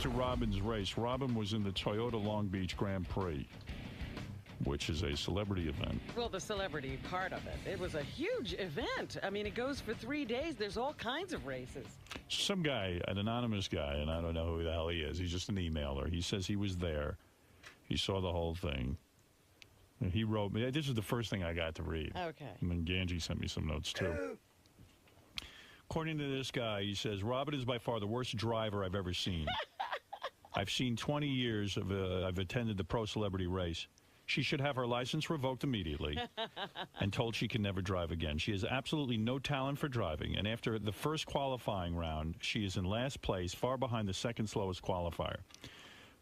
To Robin's race. Robin was in the Toyota Long Beach Grand Prix, which is a celebrity event. Well, the celebrity part of it. It was a huge event. I mean, it goes for 3 days. There's all kinds of races. Some guy, an anonymous guy, and I don't know who the hell he is. He's just an emailer. He says he was there. He saw the whole thing. And he wrote me. This is the first thing I got to read. Okay. And then Ganji sent me some notes, too. According to this guy, he says, Robin is by far the worst driver I've ever seen. I've seen 20 years of I've attended the pro celebrity race. She should have her license revoked immediately and told she can never drive again. She has absolutely no talent for driving, and after the first qualifying round, she is in last place, far behind the second slowest qualifier.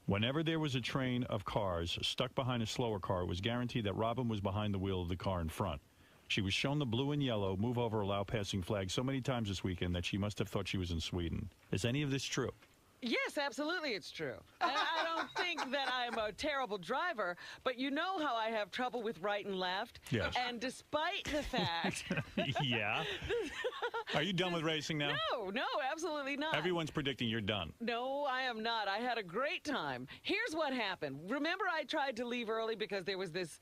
Whenever there was a train of cars stuck behind a slower car, it was guaranteed that Robin was behind the wheel of the car in front. She was shown the blue and yellow move over allow passing flag so many times this weekend that she must have thought she was in Sweden. Is any of this true? Yes, absolutely it's true. And I don't think that I'm a terrible driver, but you know how I have trouble with right and left. Yes. And despite the fact... Yeah. Are you done with racing now? No, absolutely not. Everyone's predicting you're done. No, I am not. I had a great time. Here's what happened. Remember I tried to leave early because there was this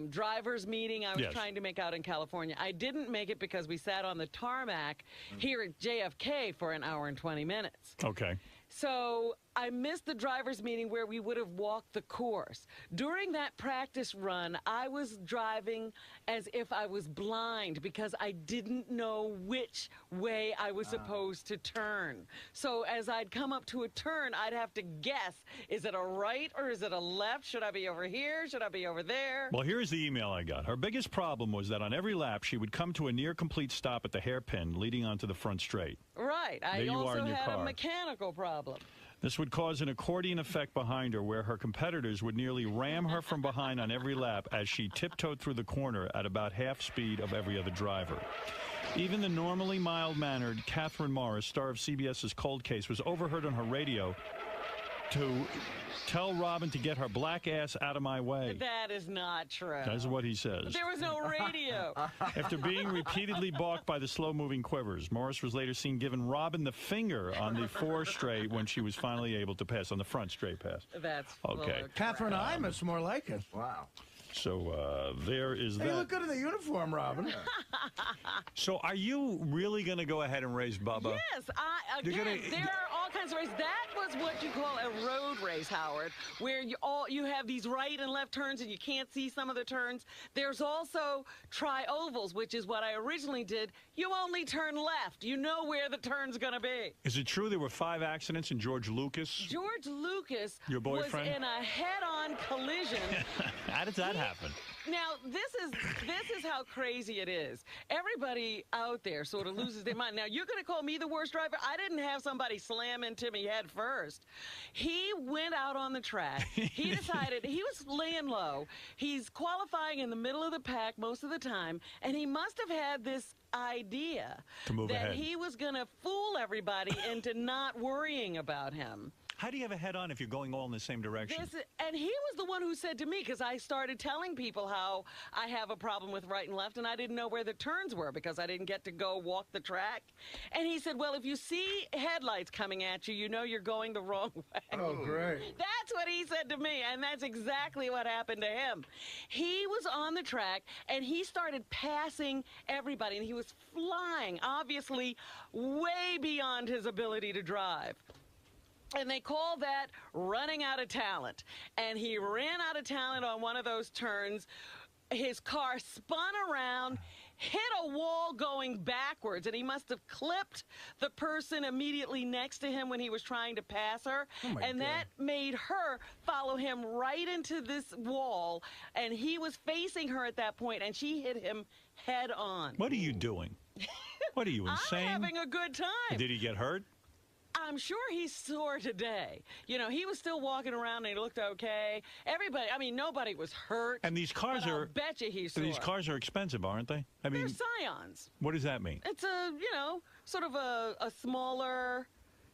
driver's meeting I was trying to make out in California. I didn't make it because we sat on the tarmac here at JFK for an hour and 20 minutes. Okay. So I missed the driver's meeting where we would have walked the course. During that practice run, I was driving as if I was blind because I didn't know which way I was supposed to turn. So as I'd come up to a turn, I'd have to guess, is it a right or is it a left? Should I be over here? Should I be over there? Well, here's the email I got. Her biggest problem was that on every lap, she would come to a near-complete stop at the hairpin leading onto the front straight. Right. I also had a mechanical problem. This would cause an accordion effect behind her where her competitors would nearly ram her from behind on every lap as she tiptoed through the corner at about half speed of every other driver. Even the normally mild-mannered Catherine Morris, star of CBS's Cold Case, was overheard on her radio to tell Robin to get her black ass out of my way. That is not true. That's what he says. There was no radio. After being repeatedly balked by the slow-moving Quivers, Morris was later seen giving Robin the finger on the 4 straight when she was finally able to pass, on the front straight pass. That's okay. Catherine Imus, more like it. Wow. So there is that. Hey, you look good in the uniform, Robin. So are you really going to go ahead and race Bubba? Yes. There are all kinds of races. That was what you call a road race, Howard, where you have these right and left turns and you can't see some of the turns. There's also tri-ovals, which is what I originally did. You only turn left. You know where the turn's going to be. Is it true there were 5 accidents in George Lucas? George Lucas Your boyfriend? was in a head-on collision. How did that happen? Now, this is how crazy it is. Everybody out there sort of loses their mind. Now, you're going to call me the worst driver? I didn't have somebody slam into me head first. He went out on the track. He decided he was laying low. He's qualifying in the middle of the pack most of the time, and he must have had this idea to move that ahead. He was going to fool everybody into not worrying about him. How do you have a head-on if you're going all in the same direction? And he was the one who said to me, because I started telling people how I have a problem with right and left, and I didn't know where the turns were because I didn't get to go walk the track. And he said, well, if you see headlights coming at you, you know you're going the wrong way. Oh, great. That's what he said to me, and that's exactly what happened to him. He was on the track, and he started passing everybody, and he was flying, obviously way beyond his ability to drive. And they call that running out of talent. And he ran out of talent on one of those turns. His car spun around, hit a wall going backwards, and he must have clipped the person immediately next to him when he was trying to pass her. And that made her follow him right into this wall. And he was facing her at that point, and she hit him head on. What are you doing? What are you, insane? I'm having a good time. Did he get hurt? I'm sure he's sore today. You know, he was still walking around and he looked okay. Everybody, I mean, nobody was hurt. And these cars I'll bet you he's sore. These cars are expensive, aren't they? I mean, they're Scions. What does that mean? It's sort of a smaller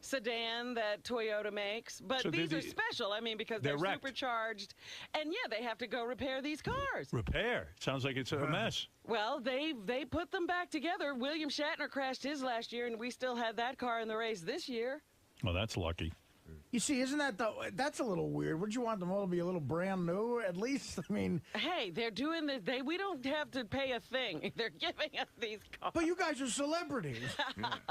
sedan that Toyota makes, but so these are special. I mean, because they're supercharged, and yeah, they have to go repair these cars. Repair? Sounds like it's a mess. Well, they put them back together. William Shatner crashed his last year, and we still had that car in the race this year. Well, that's lucky. You see, isn't that that's a little weird? Wouldn't you want them all to be a little brand new, at least? I mean... Hey, they're doing this. We don't have to pay a thing. They're giving us these cars. But you guys are celebrities.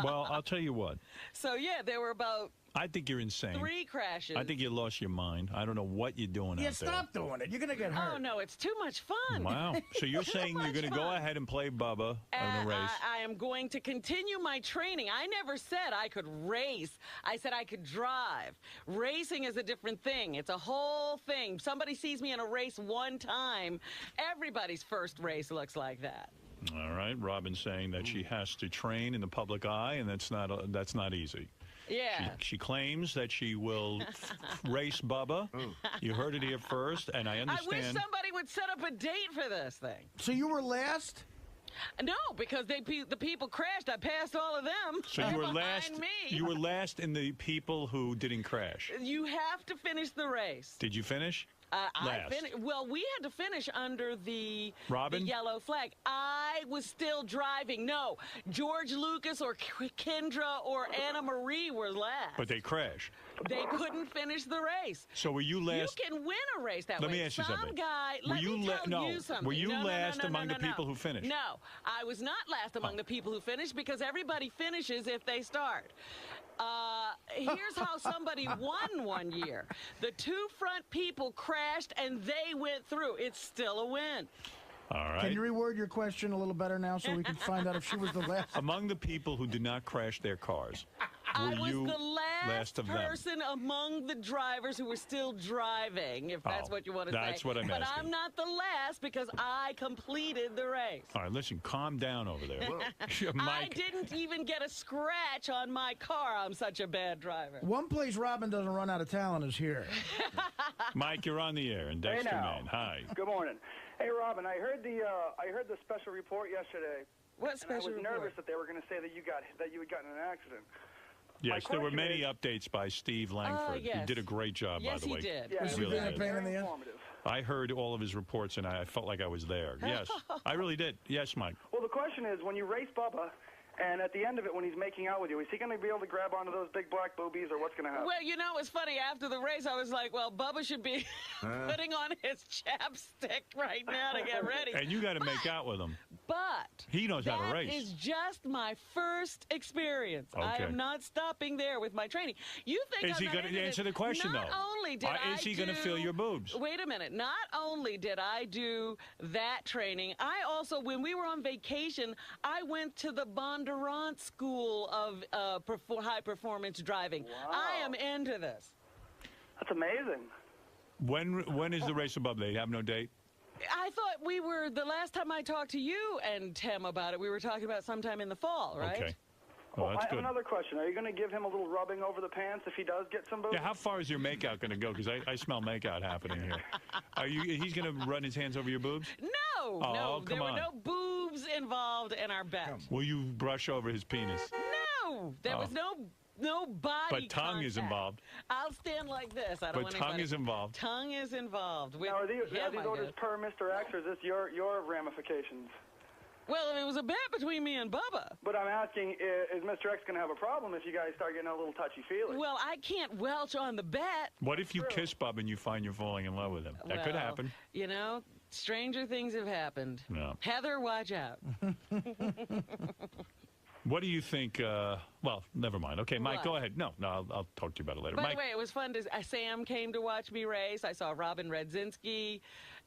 Well, I'll tell you what. So, yeah, there were about... I think you're insane. 3 crashes. I think you lost your mind. I don't know what you're doing out there. Stop doing it. You're going to get hurt. Oh, no, it's too much fun. Wow. So you're saying you're going to go ahead and play Bubba in a race? I am going to continue my training. I never said I could race. I said I could drive. Racing is a different thing. It's a whole thing. Somebody sees me in a race one time, everybody's first race looks like that. All right. Robin's saying that she has to train in the public eye, and that's not easy. Yeah. She claims that she will race Bubba. You heard it here first, and I understand. I wish somebody would set up a date for this thing. So you were last? No, because the people crashed. I passed all of them. So you were last. Me. You were last in the people who didn't crash. You have to finish the race. Did you finish? Well, we had to finish under the Robin? The yellow flag. I was still driving. No, George Lucas or Kendra or Anna Marie were last. But they crashed. They couldn't finish the race. So were you last? You can win a race that way. Let me ask you something. Some guy, let me tell you something. Were you last among the people who finished? No, I was not last among the people who finished because everybody finishes if they start. Here's how somebody won one year. The 2 front people crashed and they went through. It's still a win. All right. Can you reword your question a little better now so we can find out if she was the last? Among the people who did not crash their cars, I was you the last of them? person among the drivers who were still driving, if that's what you want to say. That's what I'm But asking. I'm not the last because I completed the race. All right, listen, calm down over there. I Mike, didn't even get a scratch on my car. I'm such a bad driver. One place Robin doesn't run out of talent is here. Mike, you're on the air in Dexter, Maine. Hi. Good morning. Hey, Robin, I heard the special report yesterday. What special report? I was nervous that they were going to say that you had gotten in an accident. Yes, there were many updates by Steve Langford. Yes. He did a great job, by the way. Yes, he did. Yeah, Was he really being a did. pain in the end? I heard all of his reports, and I felt like I was there. Yes, I really did. Yes, Mike. Well, the question is, when you race Bubba, and at the end of it, when he's making out with you, is he going to be able to grab onto those big black boobies, or what's going to happen? Well, you know, it's funny. After the race, I was like, well, Bubba should be putting on his chapstick right now to get ready. And you got to make out with him. But He knows how to race. That is just my first experience. I Okay. am not stopping there with my training. You think Is he going to answer the question, not though? Only did Is he going to fill your boobs? Wait a minute. Not only did I do that training, I also, when we were on vacation, I went to the Bondurant School of high-performance driving. Wow. I am into this. That's amazing. When is the race above? They have no date? I thought the last time I talked to you and Tim about it, we were talking about sometime in the fall, right? Okay. Well, that's I have good. another question. Are you going to give him a little rubbing over the pants if he does get some boobs? Yeah, how far is your makeout going to go? Because I smell makeout happening here. He's going to run his hands over your boobs? No, Oh, no, there come were on. no boobs involved in our bet. Will you brush over his penis? No, there was no body But tongue is contact. involved. I'll stand like this. I don't But want tongue anybody. is involved. Tongue is involved. With Now, are these him, I orders guess. per Mr. X, or is this your ramifications? Well, it was a bet between me and Bubba. But I'm asking, is Mr. X going to have a problem if you guys start getting a little touchy-feely? Well, I can't welch on the bet. What if you kiss Bub and you find you're falling in love with him? That could Well, happen. You know, stranger things have happened. No. Heather, watch out. What do you think? Well, never mind. Okay, Mike, What? go ahead. No, I'll talk to you about it later. By Mike, the way, it was fun. Sam came to watch me race. I saw Robin Redzinski.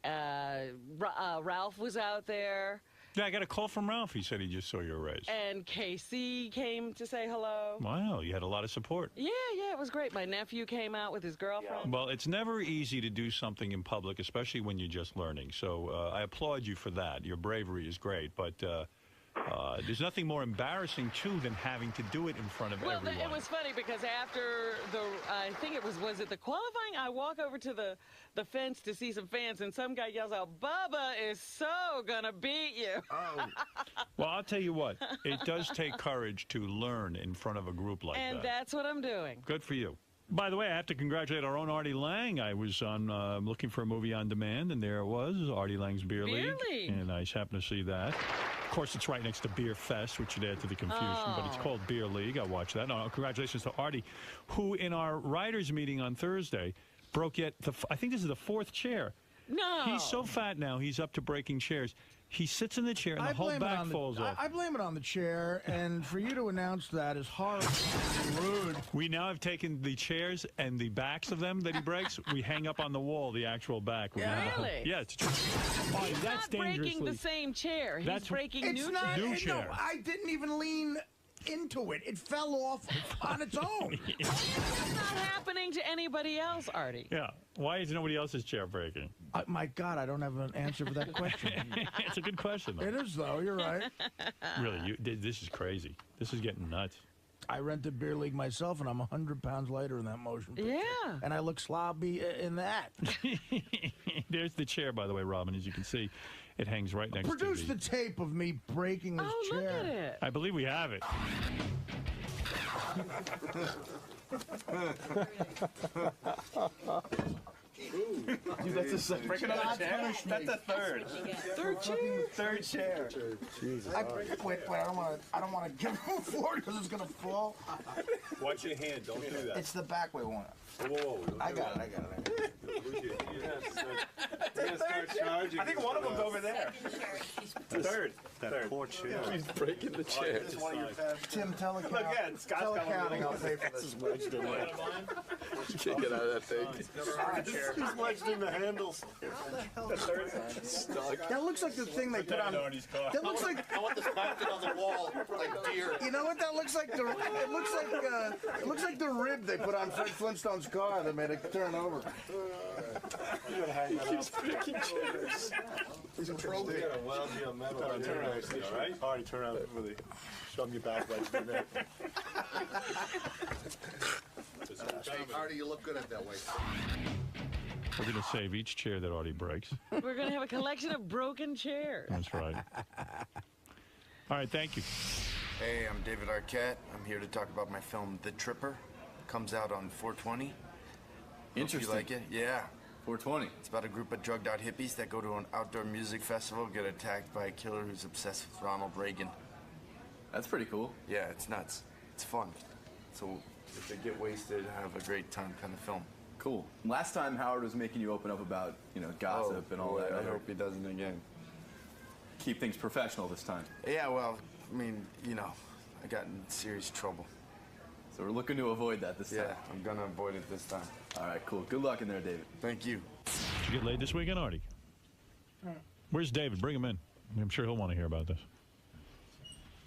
Ralph was out there. yeah, I got a call from Ralph. He said he just saw your race. And KC came to say hello. Wow, you had a lot of support. Yeah, it was great. My nephew came out with his girlfriend. Well, it's never easy to do something in public, especially when you're just learning. So I applaud you for that. Your bravery is great, but there's nothing more embarrassing, too, than having to do it in front of Well, everyone. it was funny because after I think was it the qualifying? I walk over to the fence to see some fans, and some guy yells out, "Bubba is so gonna beat you." Oh. Well, I'll tell you what. It does take courage to learn in front of a group like And that. that's what I'm doing. Good for you. By the way, I have to congratulate our own Artie Lang. I was on looking for a movie on demand, and there it was, Artie Lang's Beer League. Beer League. And I happened to see that. course, it's right next to Beer Fest, which should add to the confusion, but it's called Beer League. I watched that. No, congratulations to Artie, who in our writers' meeting on Thursday broke I think this is the 4th chair. No. He's so fat now, he's up to breaking chairs. He sits in the chair and the whole back falls off. I blame it on the chair, and for you to announce that is horrible and rude. We now have taken the chairs and the backs of them that he breaks. We hang up on the wall the actual back. Really? Yeah, it's He's that's not breaking dangerously. the same chair. He's breaking It's new not. chairs. New chair. No, I didn't even lean into it. It fell off on its own. It's not happening to anybody else, Artie. Yeah. Why is nobody else's chair breaking? My God, I don't have an answer for that question. It's a good question, though. It is, though. You're right. Really, this is crazy. This is getting nuts. I rented Beer League myself, and I'm 100 pounds lighter in that motion picture. Yeah. And I look sloppy in that. There's the chair, by the way, Robin. As you can see, it hangs right next Produce to the tape of me breaking this Oh, chair. look at it. I believe we have it. Dude, that's a second. Break another chair? That's a third. Third chair? Third chair. Wait, I don't want to give him forward because it's gonna fall. Watch your hand. Don't do that. It's the back way one. Whoa. I got it. I think one of them's over there. Third. Poor chair. He's breaking the chair. Tim, tell Look at Scott's got accounting. one. I'll pay for this. Can't get out of that thing. He's wedged in the handles. That looks like the thing they put on. That looks like. I want this mounted on the wall like deer. You know what that looks like? It looks like the rib they put on Fred Flintstone's car that made it turn over. You gotta hang that up. Breaking chairs. He's a pro. You gotta weld you a metal. Turn around, all right? All right, turn around. Really. Shove your back like that. Artie, you look good at that way. We're going to save each chair that Artie breaks. We're going to have a collection of broken chairs. That's right. All right, thank you. Hey, I'm David Arquette. I'm here to talk about my film, The Tripper. Comes out on 4/20. Interesting. Hope you like it? Yeah. 420. It's about a group of drugged out hippies that go to an outdoor music festival, get attacked by a killer who's obsessed with Ronald Reagan. That's pretty cool. Yeah, it's nuts. It's fun. So if they get wasted, have a great time kind of film. Cool. Last time Howard was making you open up about, gossip and all that. I hope he doesn't again. Keep things professional this time. Yeah, well, I got in serious trouble. So we're looking to avoid that this time. Yeah, I'm gonna avoid it this time. All right, cool. Good luck in there, David. Thank you. Did you get laid this weekend, Artie? Where's David? Bring him in. I'm sure he'll want to hear about this.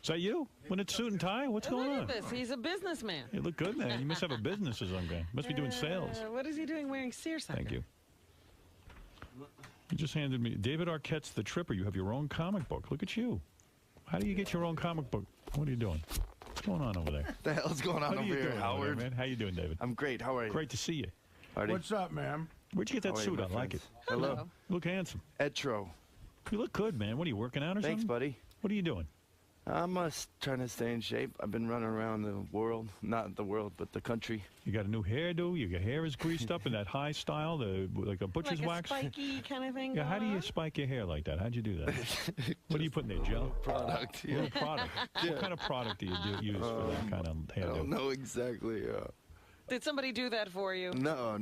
Is that you? When it's suit and tie? What's going on? Look at this. He's a businessman. You look good, man. You must have a business or something. Must be doing sales. What is he doing wearing seersucker? Thank you. You just handed me David Arquette's The Tripper. You have your own comic book. Look at you. How do you get your own comic book? What are you doing? What's going on over there? What the hell's going on What are over you here, doing, Howard? man? How you doing, David? I'm great. How are you? Great to see you. Artie? What's up, man? Where'd you get that How are you, suit? my I like it. friends? Hello. You look handsome. Etro. You look good, man. What are you working out or Thanks, something? buddy. What are you doing? I'm trying to stay in shape. I've been running around the world. Not the world, but the country. You got a new hairdo. Your hair is greased up in that high style, like a butcher's Like a wax. spiky kind of thing. Yeah, how do going you on? spike your hair like that? How'd you do that? What do you put in there, gel? Product. Yeah. What product? What kind of product do you use for that kind of I hairdo? don't know exactly. Did somebody do that for you? No.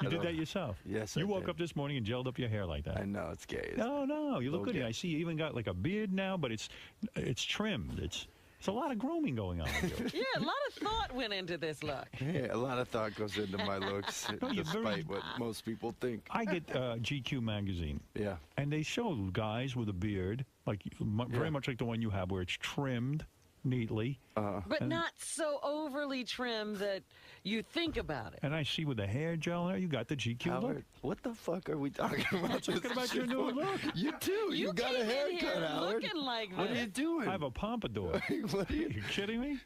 You did that yourself? Yes, You I woke did. up this morning and gelled up your hair like that? I know, it's gay. No, you look good. Okay. I see you even got like a beard now, but it's trimmed. It's a lot of grooming going on with you. Yeah, a lot of thought went into this look. Yeah, a lot of thought goes into my looks, No, you're despite very- what most people think. I get GQ magazine, Yeah. and they show guys with a beard, like very much like the one you have, where it's trimmed neatly. But not so overly trimmed that you think about it. And I see with the hair gel there, you got the GQ look. Howard, what the fuck are we talking about? Talking about your new look. You too. You got came a in haircut, here Howard. looking like What are this. you doing? I have a pompadour. What are Are you? you kidding me?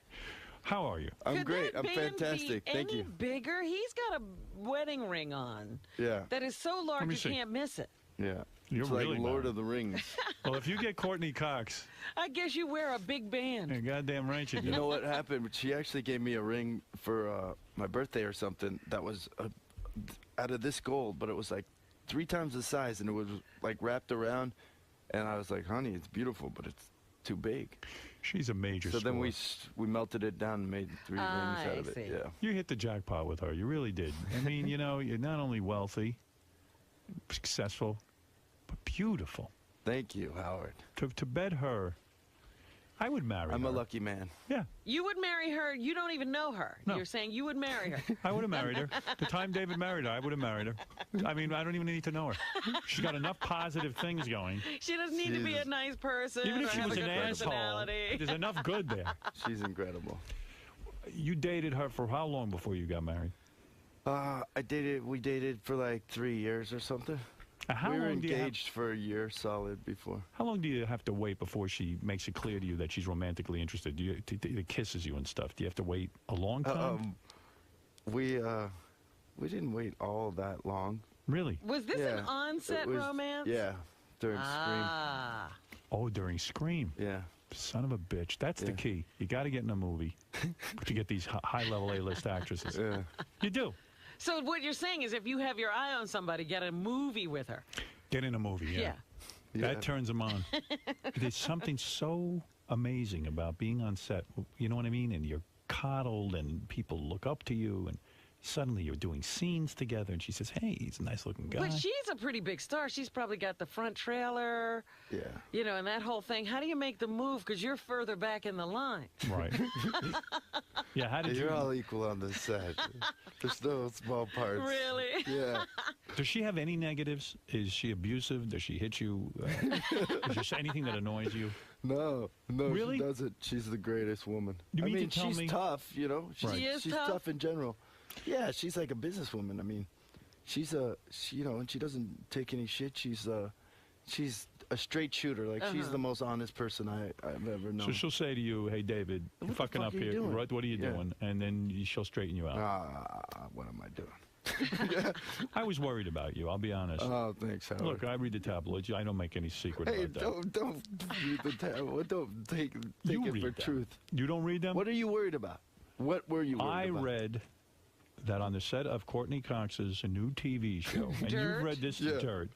How are you? I'm Could great. that I'm band fantastic. Be Thank any you. bigger? He's got a wedding ring on Yeah. that is so large me you see. can't miss it. Yeah. You're it's really like Lord married. of the Rings. Well, if you get Courtney Cox, I guess you wear a big band. you're goddamn right you do. You know what happened? She actually gave me a ring for my birthday or something that was out of this gold, but it was like 3 times the size, and it was like wrapped around, And I was like, honey, it's beautiful, but it's too big. She's a major So then score. we melted it down and made 3 rings out of it. see. Yeah. You hit the jackpot with her. You really did. I mean, you know, you're not only wealthy, successful, but beautiful. Thank you, Howard. To bed her, I would marry I'm her. a lucky man. Yeah, You would marry her. You don't even know her. No. You're saying you would marry her. I would have married her. The time David married her, I would have married her. I mean, I don't even need to know her. She's got enough positive things going. She doesn't need to be a nice person Even or if she have was a an good asshole, personality. there's enough good there. She's incredible. You dated her for how long before you got married? We dated for like 3 years or something. How we were long do you have- engaged for a year solid before. How long do you have to wait before she makes it clear to you that she's romantically interested? Do you kisses you and stuff? Do you have to wait a long time? We didn't wait all that long. Really? Was this an on-set It was- romance? Yeah, during Ah. Oh, during Scream. Scream. Yeah. Son of a bitch. That's the Yeah. key. You got to get in a movie to get these high-level A-list actresses. Yeah. You do. So what you're saying is if you have your eye on somebody, get a movie with her. Get in a movie, yeah. That turns them on. There's something so amazing about being on set. You know what I mean? And you're coddled and people look up to you and suddenly you're doing scenes together and she says, hey, he's a nice-looking guy. But she's a pretty big star. She's probably got the front trailer, Yeah. you know, and that whole thing. How do you make the move? Because you're further back in the line. Right. Yeah, how did You're you... all equal on this set. There's no small parts. Really? Yeah. Does she have any negatives? Is she abusive? Does she hit you? Is there anything that annoys you? No, Really? she doesn't. She's the greatest woman. You mean I mean, to tell she's me- tough, you know. She's, Right. She is she's tough? tough in general. Yeah, she's like a businesswoman. I mean, she, you know, and she doesn't take any shit. She's a straight shooter. Like she's the most honest person I've ever known. So she'll say to you, hey, David, you're What the fucking fuck up are you here. doing? What are you Yeah. doing? And then she'll straighten you out. What am I doing? I was worried about you, I'll be honest. Oh, thanks, Howard. Look, I read the tabloids. I don't make any secret Hey, about that. don't read the tabloid. Don't take You it read for them. truth. You don't read them? What are you worried about? What were you worried I about? read that on the set of Courtney Cox's new TV show, and Dirt? you've read this Yeah. Dirt,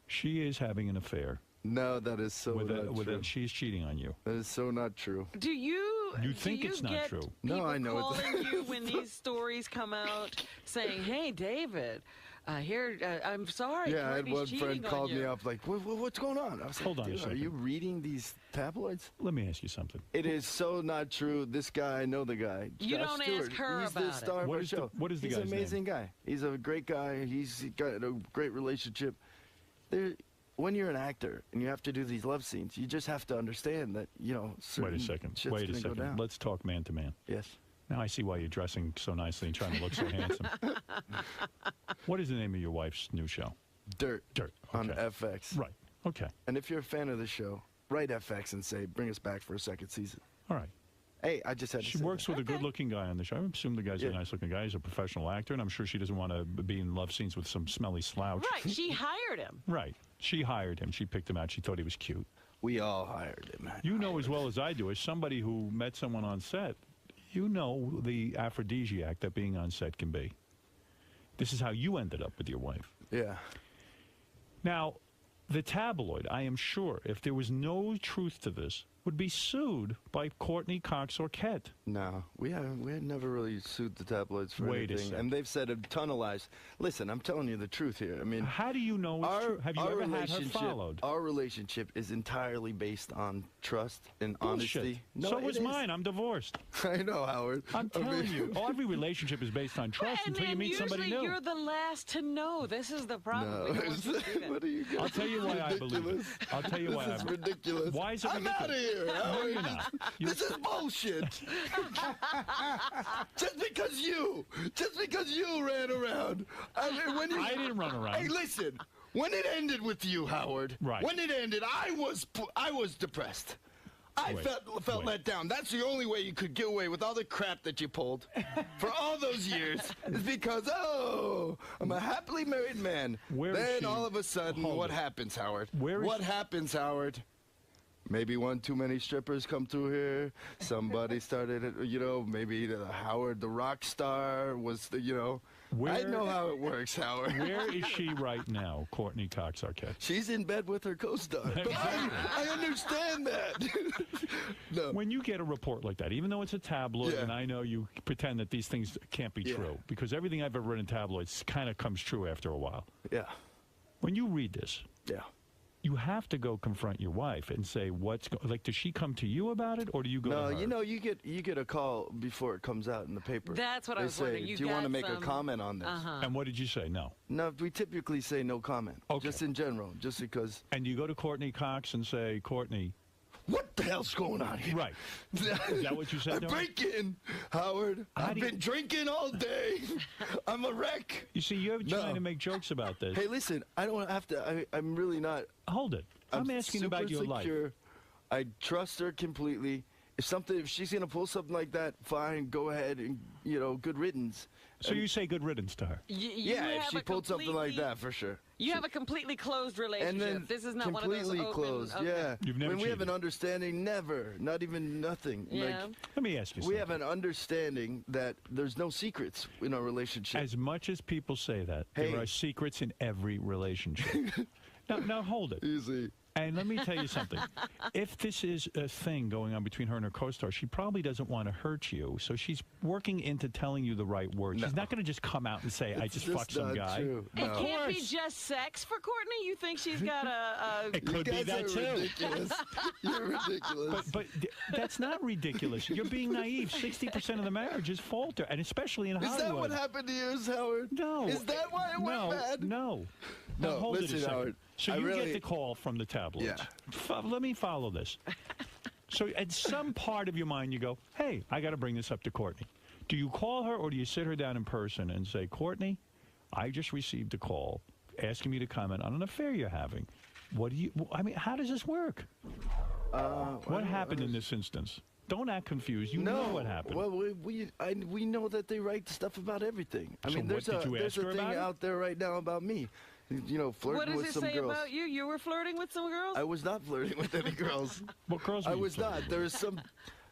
she is having an affair No, that is so with not true. she's cheating on you. That is so not true. Do you think do you it's not get true. No, people I know it's- calling you when these stories come out saying, hey, David, I'm sorry. Yeah, I had Courtney's one friend cheating on called me you." up like, what's going on? I was Hold like, on a dude, are second. you reading these tabloids? Let me ask you something. It is so not true. This guy, I know the guy. You Josh don't Stewart. ask her He's about the it. star of What our is the- show. what is the He's guy's an amazing guy. He's a great guy. He's got a great relationship. When you're an actor and you have to do these love scenes, you just have to understand that, you know, Wait certain a second. shit's Wait a gonna go second. down. Let's talk man to man. Yes. Now I see why you're dressing so nicely and trying to look so handsome. What is the name of your wife's new show? Dirt. Dirt. On Okay. FX. Right. Okay. And if you're a fan of the show, write FX and say, bring us back for a second season. All right. Hey, I just had to She say works that. with a good-looking guy on the show. I assume the guy's a Yeah. nice-looking guy. He's a professional actor, and I'm sure she doesn't want to be in love scenes with some smelly slouch. Right. She hired him. Right. She hired him. She picked him out. She thought he was cute. We all hired him. You know as well as I do, as somebody who met someone on set, you know the aphrodisiac that being on set can be. This is how you ended up with your wife. Yeah. Now, the tabloid, I am sure, if there was no truth to this, would be sued by Courtney Cox Arquette. No, we had never really sued the tabloids for Wait a anything, second. and they've said a ton of lies. Listen, I'm telling you the truth here. I mean, How do you know it's true? Have you ever had her followed? Our relationship is entirely based on trust and Bullshit. honesty. No, So it was is. mine. I'm divorced. I know, Howard. I'm I telling mean- you, every relationship is based on trust And until you meet usually somebody new. you're the last to know. This is the problem. No, We don't want you to do that. what are you guys? I'll tell you why I believe it. Ridiculous. I'll tell you why This is I ridiculous. Why is it I'm out of ridiculous? here. No, Howard. you're not. You're- This is bullshit. just because you ran around. I mean, when you, I didn't run around. Hey, listen. When it ended with you, Howard. Right. When it ended, I was depressed. I Wait, felt wait. let down. That's the only way you could get away with all the crap that you pulled for all those years is because, I'm a happily married man. Where is then she? all of a sudden, Hold what it. happens, Howard? Where is what she? happens, Howard? Maybe one too many strippers come through here. Somebody started, maybe Howard the rock star was, Where, I know how it works, Howard. Where is she right now, Courtney Cox Arquette? She's in bed with her co-star. But I understand that. No. When you get a report like that, even though it's a tabloid, Yeah. and I know you pretend that these things can't be true, because everything I've ever read in tabloids kind of comes true after a while. Yeah. When you read this, Yeah. you have to go confront your wife and say, like, does she come to you about it, or do you go to her? No, you know, you get a call before it comes out in the paper. That's what I They was say, wondering. do you want to make a comment on this? And what did you say? No. No, we typically say no comment. Okay. Just in general, just because. And you go to Courtney Cox and say, Courtney. What the hell's going on here? Right. Is that what you said to her? Break in, Howard. I've been drinking all day. I'm a wreck. You see, you're trying to make jokes about this. Hey, listen, I don't have to. I'm really not. Hold it. I'm asking super about your secure. life. I trust her completely. If she's gonna pull something like that, fine, go ahead and good riddance. So you say good riddance to her? Yeah, if she pulled something like that, for sure. You have a completely closed relationship. And then This is not one of those completely open. closed. Okay. Yeah. You've never when we have cheated. an understanding, never, not even nothing. Yeah. Like, Let me ask you something. we have an understanding that there's no secrets in our relationship. As much as people say that, Hey. there are secrets in every relationship. now hold it. Easy. And let me tell you something. If this is a thing going on between her and her co-star, she probably doesn't want to hurt you. So she's working into telling you the right words. She's not going to just come out and say, I just fucked some guy. True. It No. can't be just sex for Courtney. You think she's got a It could You be guys that are too. ridiculous. You're ridiculous. But that's not ridiculous. You're being naive. 60% of the marriages falter, and especially in Hollywood. Is that what happened to yours, Howard? No. Is that why it went bad? No. No, Now, hold listen, it a second. Howard, So I you really- get the call from the tabloids. Yeah. Let me follow this. So at some part of your mind, you go, hey, I got to bring this up to Courtney. Do you call her, or do you sit her down in person and say, Courtney, I just received a call asking me to comment on an affair you're having. How does this work? What happened in this instance? Don't act confused. You know what happened. Well, we know that they write stuff about everything. I So mean, what, there's did you a ask her thing about it? out there right now about me. What Flirting does with it some say girls. about you? You were flirting with some girls? I was not flirting with any girls. What girls were I you was flirting not. with? There was some.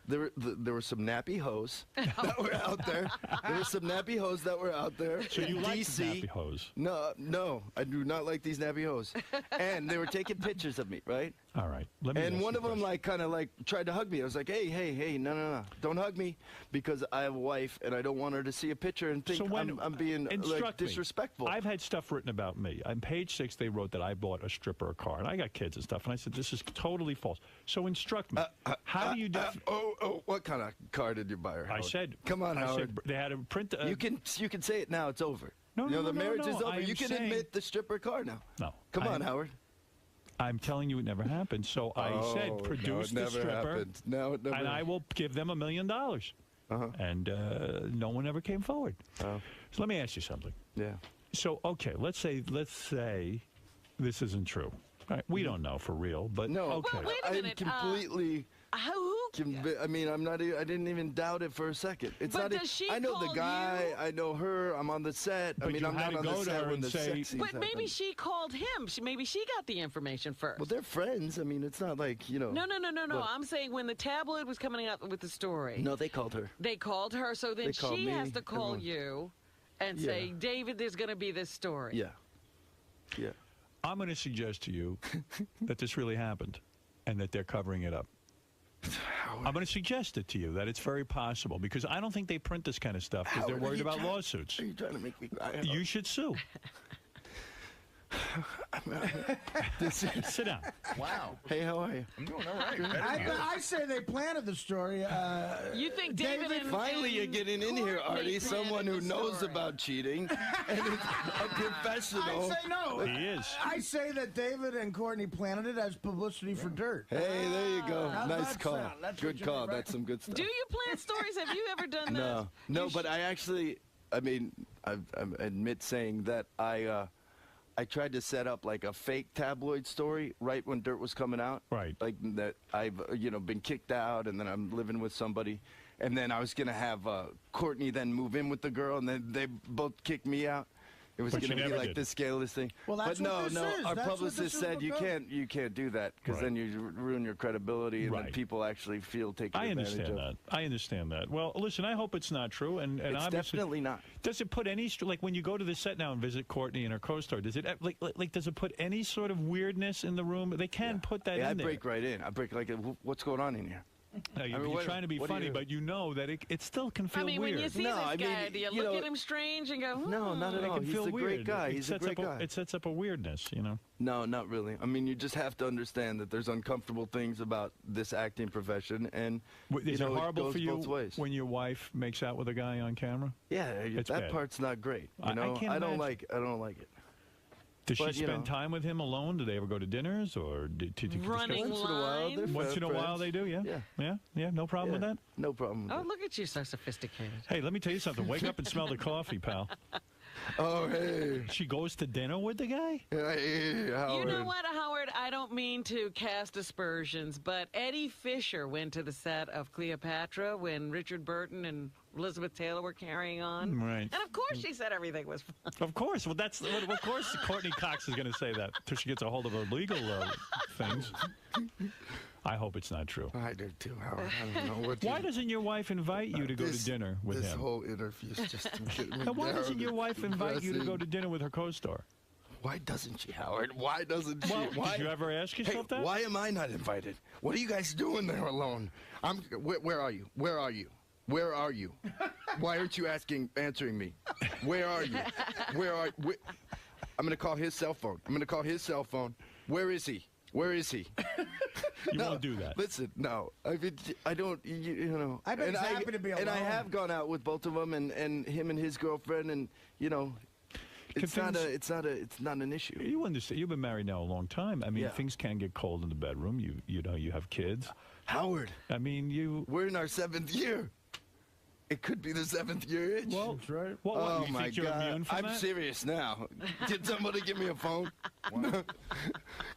There were some nappy hoes that were out there. There were some nappy hoes that were out there. So you in like DC. the nappy hose? No, I do not like these nappy hoes. And they were taking pictures of me, right? All right. Let me And ask one you of a them question. kind of tried to hug me. I was like, hey, no, don't hug me, because I have a wife and I don't want her to see a picture and think I'm being instruct me. disrespectful. I've had stuff written about me. On page 6, they wrote that I bought a stripper a car, and I got kids and stuff. And I said, this is totally false. So instruct me. How do you? What kind of car did you buy her? I Howard? said, come on, I Howard. said they had to print. You can say it now. It's over. No, the marriage no. is over. I am You can saying- admit the stripper car now. No. Come on, Howard. I'm telling you, it never happened. So I said, produce the stripper, No, it never and I will give them $1 million. And no one ever came forward. So let me ask you something. Yeah. So okay, let's say this isn't true. All right, we don't know for real, but No. okay. Well, wait a I'm minute. completely. I mean, I'm not. I didn't even doubt it for a second. It's But not. does she I know the call guy. you? I know her. I'm on the set. I But mean, you I'm had not to on go the to set her when and the say- sex scenes But maybe happen. she called him. Maybe she got the information first. Well, they're friends. I mean, it's not like No. What? I'm saying when the tabloid was coming out with the story, No, they called her. they called her. So then They called she me, has to call everyone. you and Yeah. say, David, there's going to be this story. Yeah. Yeah. I'm going to suggest to you that this really happened, and that they're covering it up. I'm going to suggest it to you that it's very possible, because I don't think they print this kind of stuff because they're Howard, are worried you about trying- lawsuits. Are you trying to make me cry? You should sue. Sit down. Wow. Hey, how are you? I'm doing all right. Better than you. I say they planted the story. You think David and Finally, you're getting in here, Courtney Artie. Someone who planted the knows story. about cheating and is a professional. I say no. He is. I say that David and Courtney planted it as publicity for dirt. Hey, there you go. How's Nice that call. sound? That's Good what you call. mean, right? That's some good stuff. Do you plant stories? Have you ever done that? No, but I actually, I mean, I admit saying that I tried to set up like a fake tabloid story right when Dirt was coming out. Right. Like that I've, been kicked out and then I'm living with somebody. And then I was going to have Courtney then move in with the girl and then they both kicked me out. It was But going she to be never like did. this scaleless thing. Well, that's but what no, this is. our That's what publicist this is said you about. can't do that because Right. then you ruin your credibility and Right. then people actually feel taken I advantage understand of. that. I understand that. Well, listen, I hope it's not true. And It's obviously, definitely not. does it put any like when you go to the set now and visit Courtney and her co-star? Does it like does it put any sort of weirdness in the room? They can put that Yeah, I in there. break right in. I break like, what's going on in here? You're what- trying to be what do funny, you- but you know that it still can feel I mean, weird. when you see No, this I mean, guy, do you you look know- at him strange and go, No, not at it all. can He's feel a weird. great guy. He's a great guy. It sets up a weirdness, you know. No, not really. I mean, you just have to understand that there's uncomfortable things about this acting profession, and Is you know, it horrible goes for you both ways. when your wife makes out with a guy on camera? Yeah, It's that bad. part's not great. I You know, can't I don't imagine. like it. Does But, she you spend know. time with him alone? Do they ever go to dinners or Running Once in a while, they're Once in a while friends. they do, yeah. Yeah. Yeah, no problem with Yeah. that? No problem. With oh, that. look at you, so sophisticated. Hey, let me tell you something. Wake up and smell the coffee, pal. Oh, hey. She goes to dinner with the guy? Hey, Howard. You know what, Howard? I don't mean to cast aspersions, but Eddie Fisher went to the set of Cleopatra when Richard Burton and Elizabeth Taylor were carrying on. Right. And of course she said everything was fine. Of course. Well, of course Courtney Cox is going to say that until she gets a hold of her legal things. I hope it's not true. I do too, Howard. I don't know what. Why doesn't your wife invite you to go to dinner with this him? wole interview's just getting me And why down. doesn't your wife invite you to go Depressing. to dinner with her co-star? Why doesn't she, Howard? Why doesn't she? Well, why? did you ever ask Hey, yourself that? why am I not invited? What are you guys doing there alone? Where are you? Where are you? Where are you? Why aren't you answering me? Where are you? I'm gonna call his cell phone. Where is he? Where is he? You No, won't do that. Listen, no. I mean, I don't. You know. I bet he's happy to be And I alone. have gone out with both of them, and him and his girlfriend, and you know, it's not an issue. You understand? You've been married now a long time. I mean, Yeah. things can get cold in the bedroom. You know, you have kids. Howard, I mean, we're in our 7th year. It could be the 7th year itch. Well, That's right. What, oh you my think you're God! immune from I'm that? serious now. Did somebody give me a phone?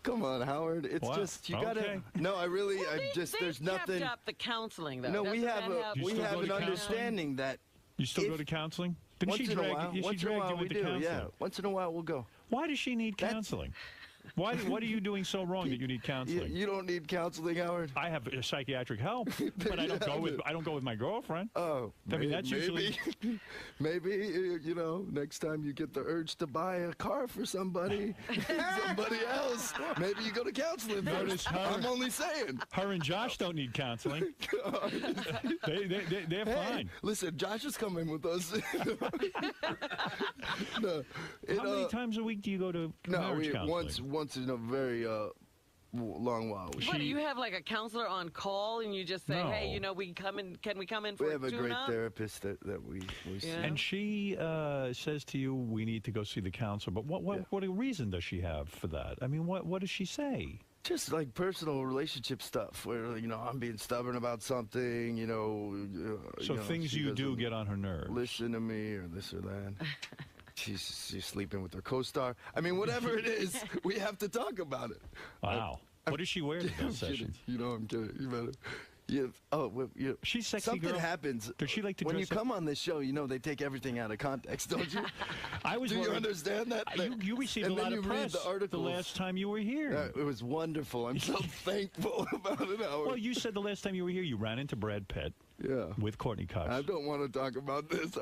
Come on, Howard. It's Wow. just you gotta. Okay. No, I really. Well, there's they've nothing. kept up the counseling, though. No, we Doesn't have that help? You we still have go an to counseling? understanding that You still if- go to counseling? Didn't once she in a drag while, you? once in a while we to do. counseling? Yeah, once in a while we'll go. Why does she need That's- counseling? What are you doing so wrong that you need counseling? You don't need counseling, Howard. I have psychiatric help, but I don't go with my girlfriend. Oh, I mean, that's usually- maybe you know, next time you get the urge to buy a car for somebody else, maybe you go to counseling Notice first. her- I'm only saying. Her and Josh don't need counseling. They're Hey, fine. listen, Josh is coming with us. No, How many times a week do you go to No, marriage counseling? once in a very long while. What, do you have like a counselor on call and you just say, No. hey, you know, can we come in for We have a great tune-up? therapist that we see. Yeah. And she says to you, "We need to go see the counselor." But what a reason does she have for that? I mean, what does she say? Just like personal relationship stuff, where you know I'm being stubborn about something, you know. So things she you do doesn't get on her nerves. listen to me or this or that. She's sleeping with her co-star. I mean, whatever it is, we have to talk about it. Wow. What does she wear to I'm those kidding. sessions? You know I'm kidding. You better. Yeah. Oh, well, yeah. She's sexy Something girl. happens. Does she like to when you dress up? come on this show? You know they take everything out of context, don't you? I was Do you worried- understand that? You received and a lot then of you read press the articles. last time you were here. It was wonderful. I'm so thankful about it, Howard. Well, you said the last time you were here, you ran into Brad Pitt Yeah. with Courtney Cox. I don't want to talk about this.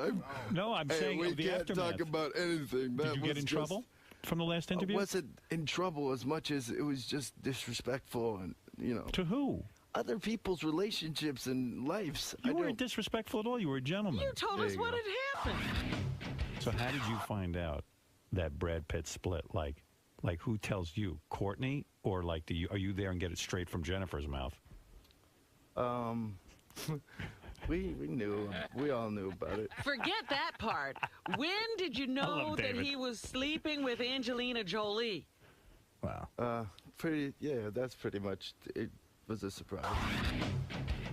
No, I'm Hey, saying we of the can't aftermath. talk about anything. That Did you get was in just- trouble from the last I interview? wasn't in trouble as much as it was just disrespectful and, you know, To who? other people's relationships and lives. You I weren't don't- disrespectful at all. You were a gentleman. You told There us you what go. had happened. So how did you find out that Brad Pitt split? Like who tells you? Courtney? Or like are you there and get it straight from Jennifer's mouth? we knew. We all knew about it. Forget that part. When did you know love that David. he was sleeping with Angelina Jolie? Wow. That's pretty much, it was a surprise.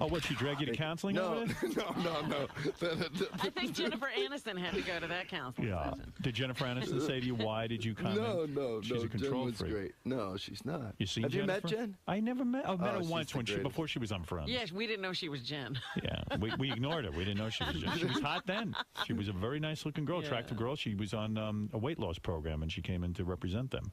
Oh, what, she dragged you to counseling No, over there? no. I think Jennifer Aniston had to go to that counseling Yeah. session. Did Jennifer Aniston say to you, why did you come? No. She's a Jen control was freak. great. No, she's not. You seen Have Jennifer? you met Jen? I never met. I met her she's once the greatest. before she was on Friends. Yes, we didn't know she was Jen. Yeah, we ignored her. We didn't know she was Jen. She was hot then. She was a very nice-looking girl, attractive girl. She was on a weight loss program, and she came in to represent them.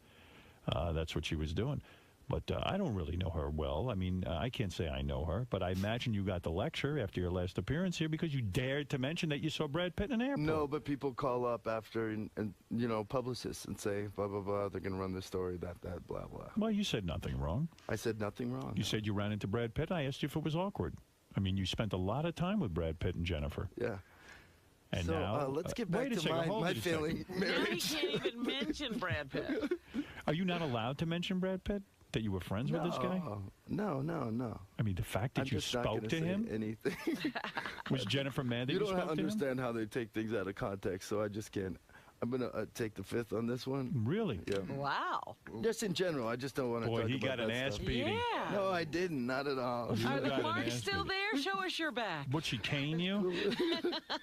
That's what she was doing. But I don't really know her well. I mean, I can't say I know her, but I imagine you got the lecture after your last appearance here because you dared to mention that you saw Brad Pitt in an airport. No, but people call up after and you know, publicists and say, blah, blah, blah, they're going to run the story, that, blah, blah. Well, you said nothing wrong. I said nothing wrong. You said you ran into Brad Pitt. I asked you if it was awkward. I mean, you spent a lot of time with Brad Pitt and Jennifer. Yeah. And so, now, let's get back wait a to second, hold my it a second. failing Now he marriage. can't even mention Brad Pitt. Are you not allowed to mention Brad Pitt? That you were friends with this guy? No. I mean, the fact that I'm you just not spoke gonna to say him? anything. Was Jennifer mad that You you don't spoke to him? understand how they take things out of context, so I just can't. I'm going to take the fifth on this one. Really? Yeah. Wow. Just in general, I just don't want to Boy, talk he about got an that ass stuff. beating. Yeah. No, I didn't. Not at all. You Are got the an marks ass still beating. there? Show us your back. Would she cane you?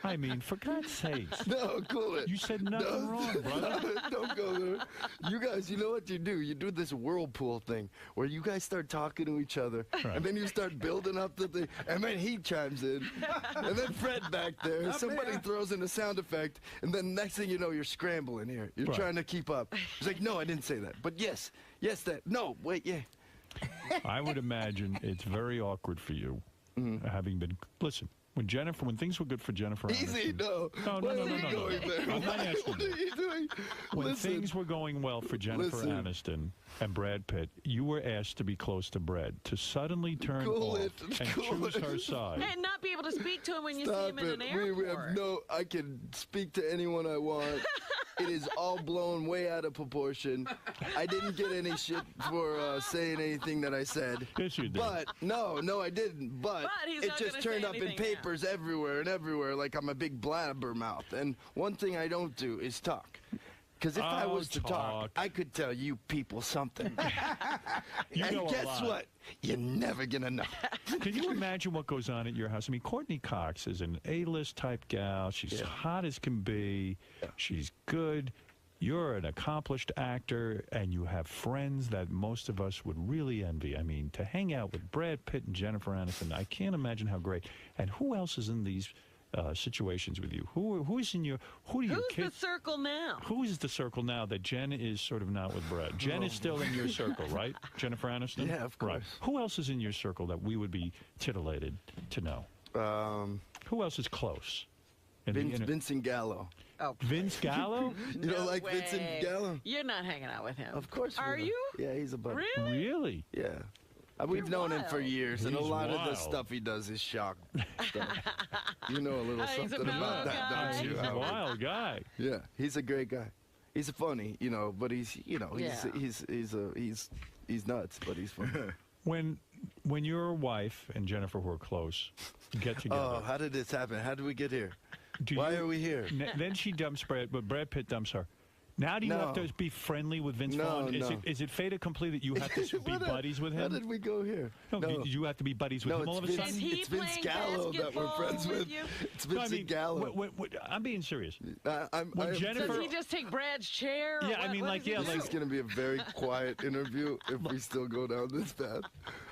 I mean, for God's sakes. No, cool it. You said nothing wrong, brother. Don't go there. You guys, you know what you do? You do this whirlpool thing where you guys start talking to each other, Right. and then you start building up the thing, and then he chimes in, and then Fred back there, somebody throws in a sound effect, and then next thing you know, you're scrambling here. You're Right. trying to keep up. It's like, no, I didn't say that. But yes, that. No, wait, yeah. I would imagine it's very awkward for you, having been. Listen, when things were good for Jennifer Easy, Aniston. no. No. Why are we going there? I'm not asking What are you. you doing? When Listen. things were going well for Jennifer Listen. Aniston and Brad Pitt, you were asked to be close to Brad, to suddenly turn Cool off it. and Cool choose it. her side. And not be able to speak to him when you see Stop him in it. an airport. We have no. I can speak to anyone I want. It is all blown way out of proportion. I didn't get any shit for saying anything that I said. Yes, you did. But no, I didn't. But he's it not just gonna turned say up in anything now. papers everywhere and everywhere, like I'm a big blabbermouth. And one thing I don't do is talk. Because if I was to talk, I could tell you people something. You and know a guess lot. what? You're never gonna know. Can you imagine what goes on at your house? I mean, Courtney Cox is an A-list type gal. She's hot as can be. She's good. You're an accomplished actor, and you have friends that most of us would really envy. I mean, to hang out with Brad Pitt and Jennifer Aniston, I can't imagine how great. And who else is in these situations with you? Who is in your? Who do your Who's kids? the circle now? Who is the circle now that Jen is sort of not with Brad? Jen is still in your circle, right? Jennifer Aniston? Yeah, of course. Right. Who else is in your circle that we would be titillated to know? Who else is close? In the inter- Vincent Gallo. Oh, Vince Gallo? You don't like Vincent way. Gallo? You're not hanging out with him. Of course. Are we you? Yeah, he's a buddy. Really? Really? Yeah. We've You're known him for wild. years, and a He's lot of the wild. stuff he does is shock stuff. You know a little He's a something about mellow that, guy. don't you? He's a Howard? wild guy. Yeah, he's a great guy. He's funny, you know, but he's nuts, but he's funny. When your wife and Jennifer were close, get together. Oh, how did this happen? How did we get here? do Why you- are we here? Then she dumps Brad, but Brad Pitt dumps her. Now do you have No. to be friendly with Vince No, Vaughn? no. Is it fait accompli that you have to be buddies with him? How did we go here? No, you have to be buddies with No, him all of a it's sudden? Is he It's Vince playing Gallo that we're basketball friends with with. you? It's No, Vincent Gallo. I'm being serious. I'm when Jennifer- Does he just take Brad's chair? or Yeah, I what- mean, what like, does he yeah, do? This is going to be a very quiet interview if we still go down this path.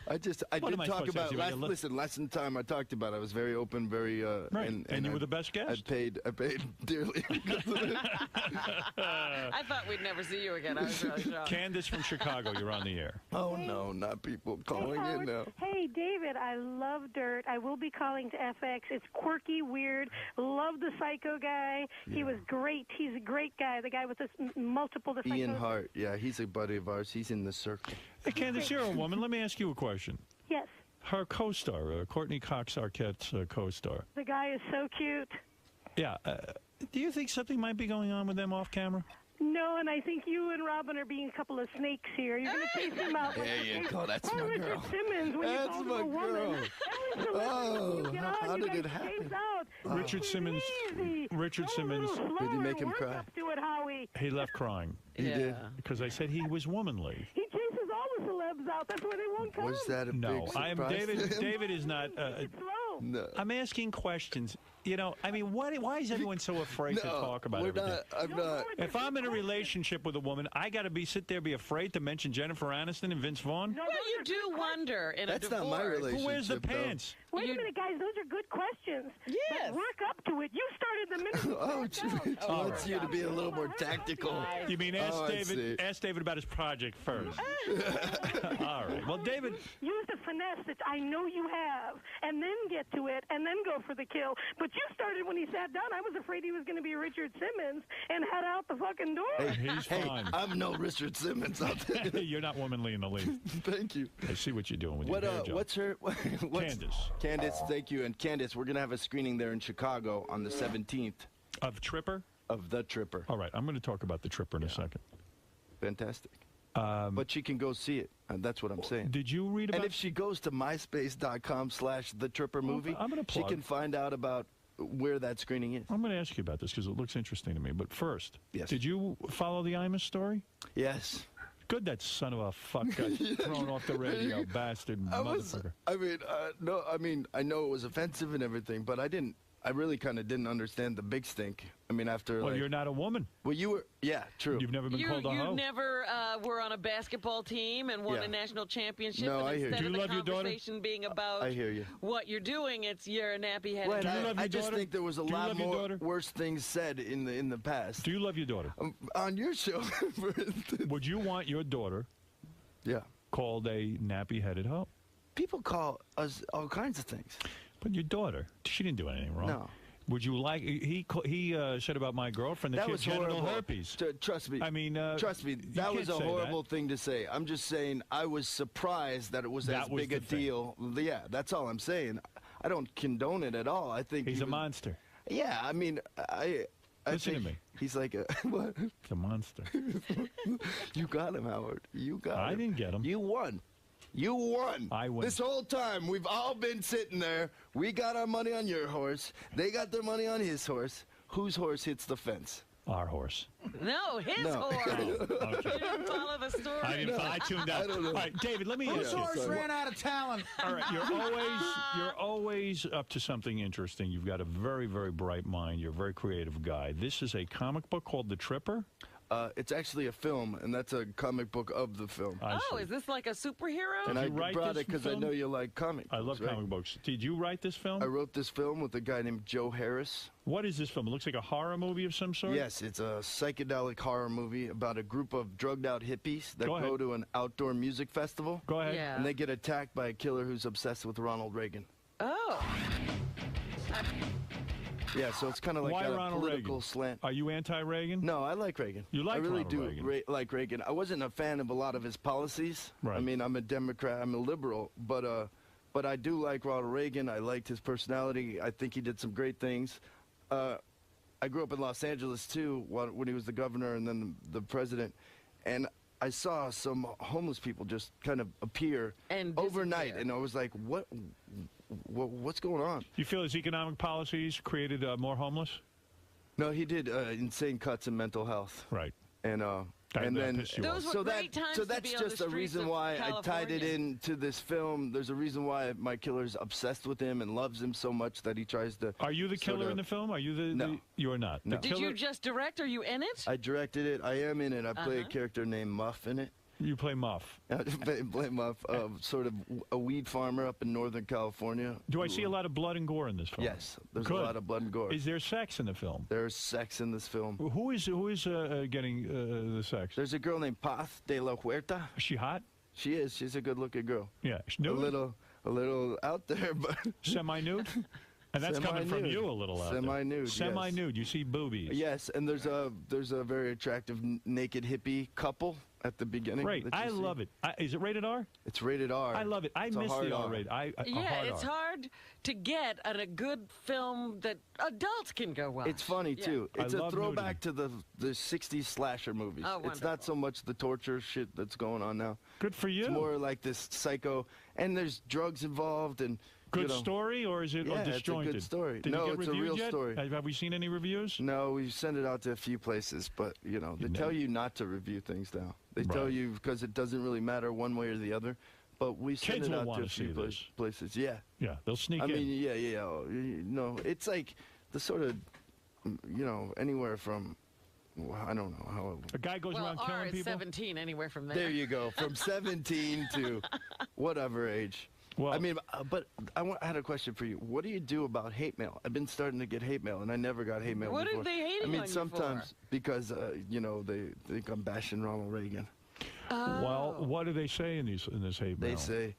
I What did am I talk supposed to about say? last time I talked about it, I was very open, very Right, and you were the best guest. I paid dearly because of it. I thought we'd never see you again. I was really shocked. Candace from Chicago, you're on the air. Oh no, not people calling in now. Hey, David, I love Dirt. I will be calling to FX. It's quirky, weird. Love the psycho guy. He was great. He's a great guy. The guy with this multiple the Ian psycho- Hart, yeah, he's a buddy of ours. He's in the circle. Hey, Candace, you're a woman. Let me ask you a question. Yes. Her co-star, Courtney Cox Arquette's co-star. The guy is so cute. Yeah. Do you think something might be going on with them off camera? No, and I think you and Robin are being a couple of snakes here. You're going to chase him out. There you go. That's Poor my Richard girl. Simmons, when That's you my call him a woman. girl. That was the Oh, you get on, how you did guys it happen? chase out. Richard Simmons. Easy. Richard Go a Simmons. little Did he slower. make him Work cry? up to it, Howie. He left crying He did. because I said he was womanly. He chases all the abs out. That's why they won't come. Was that a No, big I am surprise? David. David is not. Slow. No. I'm asking questions. You know, I mean, why is everyone so afraid to talk about we're everything? not. I'm not. If I'm in a relationship with a woman, I got to sit there, be afraid to mention Jennifer Aniston and Vince Vaughn? No, Well, you do wonder in That's a divorce. not my relationship. Who wears the though. pants? Wait a minute, guys. Those are good questions. Yes. But work up to it. You started the minute. you Oh, worked out. she wants you to be a little more tactical. You mean Oh, I ask see. David about his project first. All right. Well, David, Use the finesse that I know you have, and then get to it, and then go for the kill. But you started when he sat down. I was afraid he was going to be Richard Simmons and head out the fucking door. he's fine. I'm no Richard Simmons out there. You're not womanly in the least. Thank you. I see what you're doing with What? your hair, Joe. What's her? What's, Candace. Candace, thank you. And Candace, we're gonna have a screening there in Chicago on the 17th Of Tripper? of The Tripper. All right. I'm going to talk about the Tripper in a second. Fantastic. But she can go see it. That's what I'm saying. Did you read about? And if she goes to myspace.com/thetrippermovie, I'm gonna she plug. can find out about where that screening is. I'm going to ask you about this because it looks interesting to me. But first, Yes. did you follow the Imus story? Yes. Good, that son of a fuck got thrown off the radio, bastard motherfucker. I know it was offensive and everything, but I really kind of didn't understand the big stink. I mean, after Well, you're not a woman. Well, you were. Yeah, true. You've never been called a hoe. You never were on a basketball team and won Yeah. a national championship. No, and I hear you. instead Do you of love the your daughter? conversation being about I hear you. what you're doing, it's you're a nappy-headed Right, Do you guy. love I your just daughter? think there was a Do you lot love your more daughter? worse things said in the past. Do you love your daughter? On your show, for instance. Would you want your daughter Yeah. called a nappy-headed hoe? People call us all kinds of things. But your daughter, she didn't do anything wrong. No. Would you like? He said about my girlfriend that That she had was genital horrible. herpes. Trust me. I mean, trust me. you That can't was a say that. horrible thing to say. I'm just saying I was surprised that it was That as was big a the thing. deal. Yeah, that's all I'm saying. I don't condone it at all. I think He's he a was- monster. Yeah, I mean, I Listen to think me. He's like a what? He's a monster. You got him, Howard. You got him. I didn't get him. You won. You won. I won. This whole time, we've all been sitting there. We got our money on your horse. They got their money on his horse. Whose horse hits the fence? Our horse. No, his No. horse. Okay. You didn't follow the story. I tuned out. I don't know. All right, David, let me Whose ask you. horse ran out of talent? All right, you're always up to something interesting. You've got a very, very bright mind. You're a very creative guy. This is a comic book called The Tripper. It's actually a film, and that's a comic book of the film. I Oh, see. is this like a superhero? And Did I you write brought this it because I film? know you like comics. I love right? comic books. Did you write this film? I wrote this film with a guy named Joe Harris. What is this film? It looks like a horror movie of some sort? Yes, it's a psychedelic horror movie about a group of drugged-out hippies that Go ahead. go to an outdoor music festival. Go ahead. Yeah. And they get attacked by a killer who's obsessed with Ronald Reagan. Oh. Yeah, so it's kind of like Why got a Ronald political Reagan? slant. Are you anti-Reagan? No, I like Reagan. You like I really Ronald do Reagan. like Reagan. I wasn't a fan of a lot of his policies. Right. I mean, I'm a Democrat. I'm a liberal, but I do like Ronald Reagan. I liked his personality. I think he did some great things. I grew up in Los Angeles too when he was the governor and then the president, and I saw some homeless people just kind of appear And overnight, disappear. and I was like, what's going on? You feel his economic policies created more homeless? No, he did insane cuts in mental health. Right. And That then pissed you Those off. were great times so to that's be on the just a streets reason of why I tied it California. into this film. There's a reason why my killer's obsessed with him and loves him so much that he tries to. Are you the sort killer of- in the film? Are you No. You are not. No. The Did killer, you just direct? Are you in it? I directed it. I am in it. I play a Uh-huh. character named Muff in it. You play Muff. I play Muff, sort of a weed farmer up in Northern California. Do I see a lot of blood and gore in this film? Yes, there's Good. a lot of blood and gore. Is there sex in the film? There's sex in this film. Who is getting the sex? There's a girl named Paz de la Huerta. Is she hot? She is. She's a good-looking girl. Yeah. A little out there, but Semi-nude? And that's coming from Semi-nude. you a little out there. Semi-nude, yes. Semi-nude. You see boobies. yes. And there's a very attractive naked hippie couple at the beginning. Great. that you I see. love it. Is it rated R? It's rated R. I love it. I It's a miss hard the R. R-rated. A Yeah, hard it's R. hard to get at a good film that adults can go watch. It's funny Yeah. too. I It's a love throwback to the '60s slasher movies. Oh, it's wonderful. not so much the torture shit that's going on now. Good for you. It's more like this psycho, and there's drugs involved, and Good story, or is it disjointed? It's a good story. Did No, you get it's a reviews real yet? story. Have we seen any reviews? No, we send it out to a few places, but they tell you not to review things now. They Right. tell you because it doesn't really matter one way or the other. But we send Kids it will out want to a to see few this. places. Yeah. Yeah, they'll sneak I in. mean, yeah. No, it's like the sort of, anywhere from, I don't know how. A guy goes around R killing is people. 17 anywhere from there. There you go. From 17 to whatever age. Well, I mean, but I had a question for you. What do you do about hate mail? I've been starting to get hate mail, and I never got hate mail What before. are they hating I mean, on you sometimes for? because, they think I'm bashing Ronald Reagan. Well, what do they say in this hate mail? They say,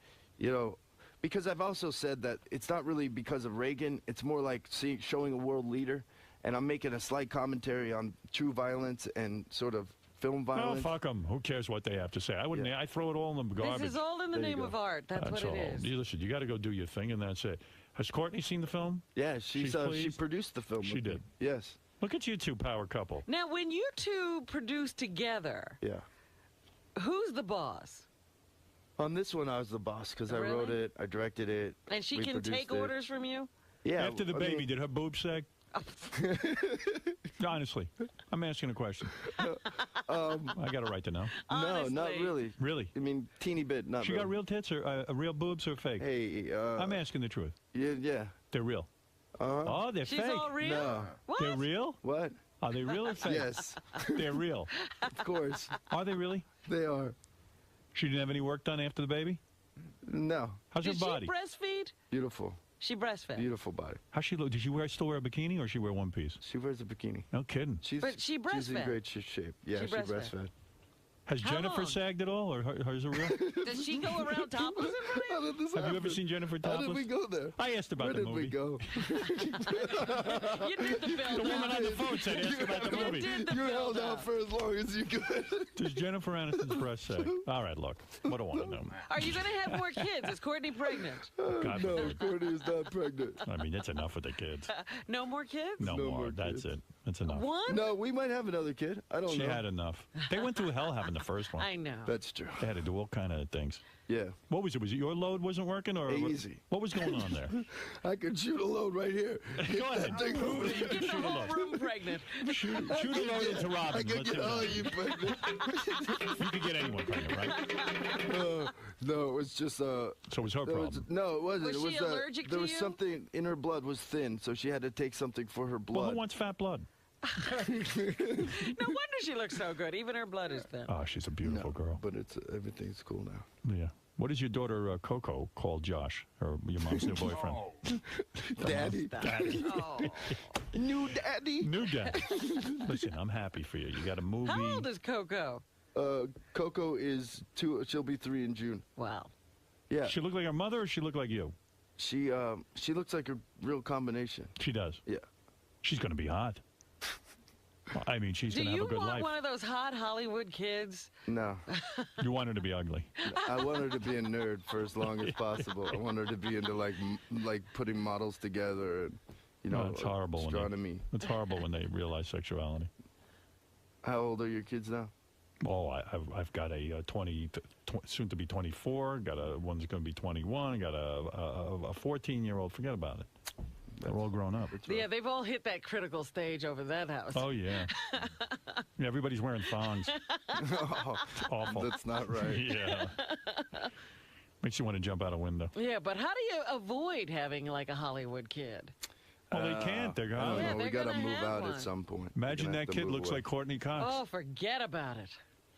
because I've also said that it's not really because of Reagan. It's more like showing a world leader, and I'm making a slight commentary on true violence and sort of film Oh, violence. fuck them. Who cares what they have to say? I wouldn't. I throw it all in the garbage. This is all in the There you name go. of art. That's what all. it is. Listen, you got to go do your thing, and that's it. Has Courtney seen the film? Yeah, she pleased? produced the film. She with me. did. Yes. Look at you two, power couple. Now, when you two produce together, Yeah. who's the boss? On this one, I was the boss because I wrote Really? it, I directed it. And she we can produced take it. orders from you? Yeah. After the I baby, mean, did her boobs sag? Honestly, I'm asking a question. I got a right to know. no, not Honestly. really. Really? I mean, teeny bit, not She really. got real tits or real boobs or fake? Hey, I'm asking the truth. yeah. They're real. Oh, they're She's fake. all real? No. What? They're real? What? Are they real or fake? Yes, They're real. of course. Are they really? They are. She didn't have any work done after the baby? No. How's Did her body? she breastfeed? Beautiful. She breastfed. Beautiful body. How's she look? Did she still wear a bikini or she wear one piece? She wears a bikini. No kidding. But she She's in breastfed. great shape. Yeah, She she breastfed. breastfed. Has How Jennifer long? sagged at all, or hers are real? Does she go around topless in front of you? How did this Have you ever happen? seen Jennifer How topless? did we go there? I asked about Where the did movie. we go? You did the The build woman on the phone said, ask about the movie. did the You held build-up. out for as long as you could. Does Jennifer Aniston's breast sag? All right, look. What do I want to know? Are you going to have more kids? Is Courtney pregnant? God No, forbid. Courtney is not pregnant. I mean, that's enough with the kids. No more kids? No, No more. more That's kids. it. That's enough. One? No, we might have another kid. I don't She know. had enough. They went through hell having the first one. I know. That's true. They had to do all kind of things. Yeah. What was it? Was it your load wasn't working, or Easy. what was going on there? I could shoot a load right here. Go ahead. Thing Who over. you can Get the shoot a whole load? room pregnant. Shoot a load into I Robin. could Let's get do all that. you pregnant. You could get anyone pregnant, right? No, it was just So it was her there was- problem. no, it wasn't. Was it was she allergic there to was you? something in her blood was thin, so she had to take something for her Well, blood. who wants fat blood? No wonder she looks so good. Even her blood is thin. Oh, she's a beautiful girl. But it's everything's cool now. Yeah. What does your daughter Coco call Josh, or your mom's new boyfriend? Daddy. Oh. New daddy. New dad. Listen, I'm happy for you. You got a movie. How old is Coco? Coco is 2. She'll be 3 in June. Wow. Yeah. She look like her mother, or she look like you? She looks like a real combination. She does. Yeah. She's going to be hot. Well, I mean, she's Do going to have you a good want life. one of those hot Hollywood kids? No. You want her to be ugly. I want her to be a nerd for as long as possible. I want her to be into like putting models together and It's horrible. astronomy. It's horrible when they realize sexuality. How old are your kids now? Oh, I've got a soon to be 24. Got a one's going to be 21. Got a 14-year-old. Forget about it. They're all grown up. Yeah, they've all hit that critical stage over that house. Oh yeah. Yeah, everybody's wearing thongs. It's awful. That's not right. Yeah. Makes you want to jump out a window. Yeah, but how do you avoid having like a Hollywood kid? Well, they can't. They're I gone. don't Yeah, know. We they're got to gonna move have out one. at some point. Imagine We're gonna that have to kid move looks away. like Courtney Cox Oh, forget about it.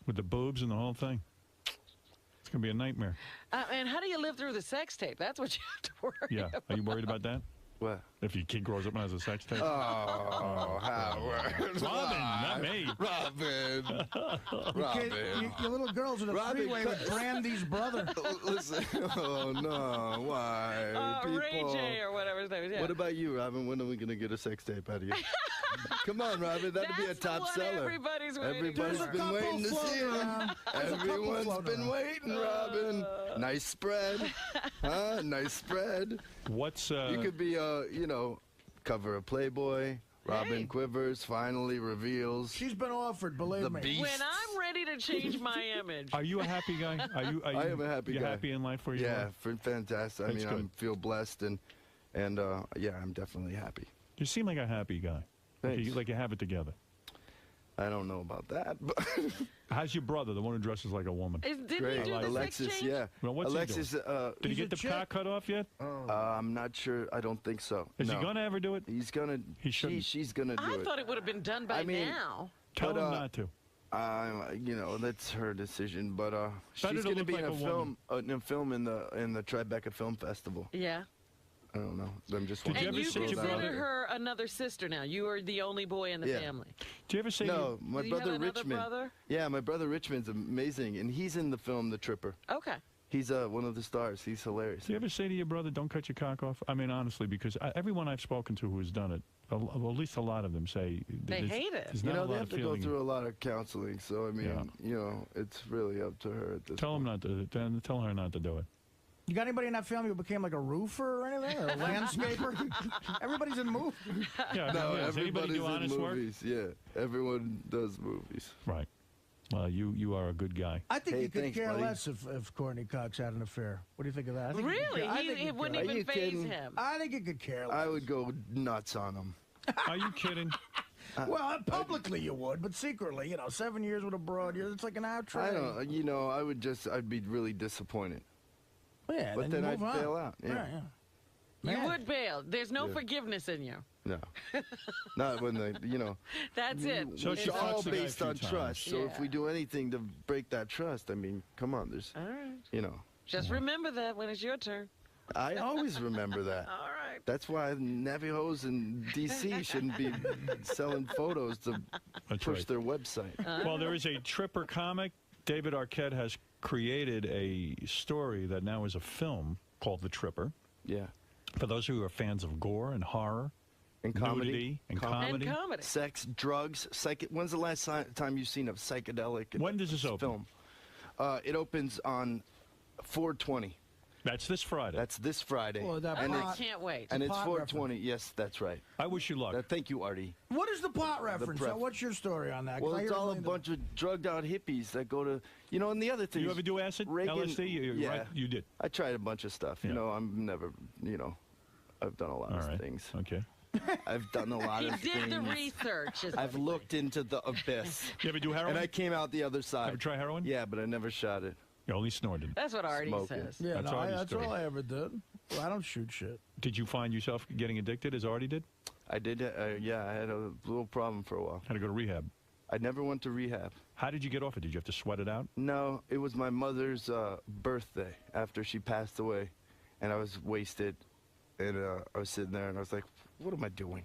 with the boobs and the whole thing. It's going to be a nightmare. And how do you live through the sex tape? That's what you have to worry Yeah. about. Are you worried about that? What? If your kid grows up and has a sex tape? Oh, Howard. Robin, not me. Robin. Kid, Robin. your little girls in the Robin, freeway with Brandy's brother. Listen. Oh, no. Why? Ray People. J or whatever his name is. Yeah. What about you, Robin? When are we going to get a sex tape out of you? Come on, Robin. That'd be a That's the top one seller. Everybody's waiting Everybody's for. been waiting to see him. Everyone's been waiting, Robin. Nice spread. Huh? Nice spread. What's You could be, cover of Playboy, Robin Quivers finally reveals. She's been offered, believe the me. beast. When I'm ready to change my image. Are you a happy guy? Are you I am a happy guy. happy in life where you Yeah, are? fantastic. I That's mean, I good. feel blessed, and yeah, I'm definitely happy. You seem like a happy guy. Thanks. Like you have it together. I don't know about that, but How's your brother, the one who dresses like a woman? Didn't great. he do the Alexis, sex change? yeah. Well, what's Alexis, he doing? Did he get the cock cut off yet? I'm not sure. I don't think so. Is no. he going to ever do it? He's gonna. He shouldn't. She's gonna do I it. thought it would have been done by I mean, now. Tell but, him not to. You know, that's her decision. But Better she's to gonna look be like in a a film in the Tribeca Film Festival. Yeah. I don't know. I'm just. Did you And ever you see your consider brother? her another sister now. You are the only boy in the Yeah. family. Do you ever say No, my Do you have brother another Richmond. brother? Yeah, my brother Richmond's amazing, and he's in the film The Tripper. Okay. He's one of the stars. He's hilarious. Do you ever say to your brother, don't cut your cock off? I mean, honestly, because everyone I've spoken to who has done it, at least a lot of them say... They hate it. There's You not know, a they lot have of to go feeling. through a lot of counseling. So I mean, Yeah. you know, it's really up to her at this Tell him point. not to. Tell her not to do it. You got anybody in that family who became like a roofer or anything? Or a landscaper? Everybody's in movies. Yeah. No, Does anybody everybody's do in honest work? movies. Yeah, everyone does movies. Right. Well, you are a good guy. I think Hey, he could thanks, care buddy. less if Courtney Cox had an affair. What do you think of that? I think he could Really? care- I think It he'd wouldn't care- Are even you faze kidding? him. I think he could care less. I would go nuts on him. Are you kidding? Well, publicly you would, but secretly, 7 years with a broad, it's like an outrage. I don't. You know, I'd be really disappointed. Well, yeah, But then then you I'd move on. bail out. Yeah. Right, yeah. You Man. would bail. There's no Yeah. forgiveness in you. No, not when they. You know, That's it. So it's she all fucks the guy a based few on times. trust. So if Yeah. we do anything to break that trust, I mean, come on, there's, All right. you know, Just remember that when it's your turn. I always remember that. All right. That's why Navajos in D.C. shouldn't be selling photos to That's push right. their website. Well, there is a Tripper comic. David Arquette has created a story that now is a film called The Tripper. Yeah. For those who are fans of gore and horror, And comedy. nudity and Com- comedy. And comedy. Sex, drugs, when's the last time you've seen a psychedelic When does this open? film? It opens on 4/20. That's this Friday. That's this Friday. Oh, that and pot- it's, Can't wait. and it's pot 4/20. Yes, that's right. I wish you luck. Thank you, Artie. What is the pot reference? pref- What's your story on that? 'Cause Well, I it's hear all a million- bunch of drugged out hippies that go to, and the other thing. You ever do acid? Reagan, LSD? Yeah. Right, you did. I tried a bunch of stuff. Yeah. I'm never, I've done a lot All of right. things. Okay. I've done a lot He of did things. the research. is I've what- looked into the abyss. You ever do heroin? And I came out the other side. Ever try heroin? Yeah, but I never shot it. You only snorted. That's what Artie Smoking. says. Yeah, That's no, Artie's that's story. all I ever did. Well, I don't shoot shit. Did you find yourself getting addicted as Artie did? I did, yeah, I had a little problem for a while. Had to go to rehab. I never went to rehab. How did you get off it? Did you have to sweat it out? No, it was my mother's birthday after she passed away, and I was wasted, and I was sitting there, and I was like, what am I doing?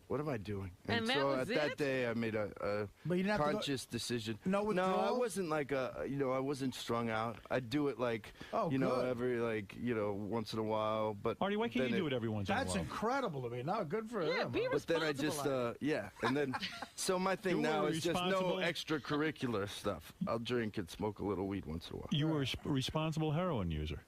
What am I doing? And that so was at that it? day, I made a But you didn't have to go- conscious decision. No I withdrawals? wasn't like I wasn't strung out. I'd do it like, Oh, good. every once in a while. But Artie, why can't then you do it every once in a That's while? incredible to me. No, good for Yeah, him. be But then I just, responsible. and then, so my thing You now were is just no responsible? extracurricular stuff. I'll drink and smoke a little weed once in a while. You were a responsible heroin user.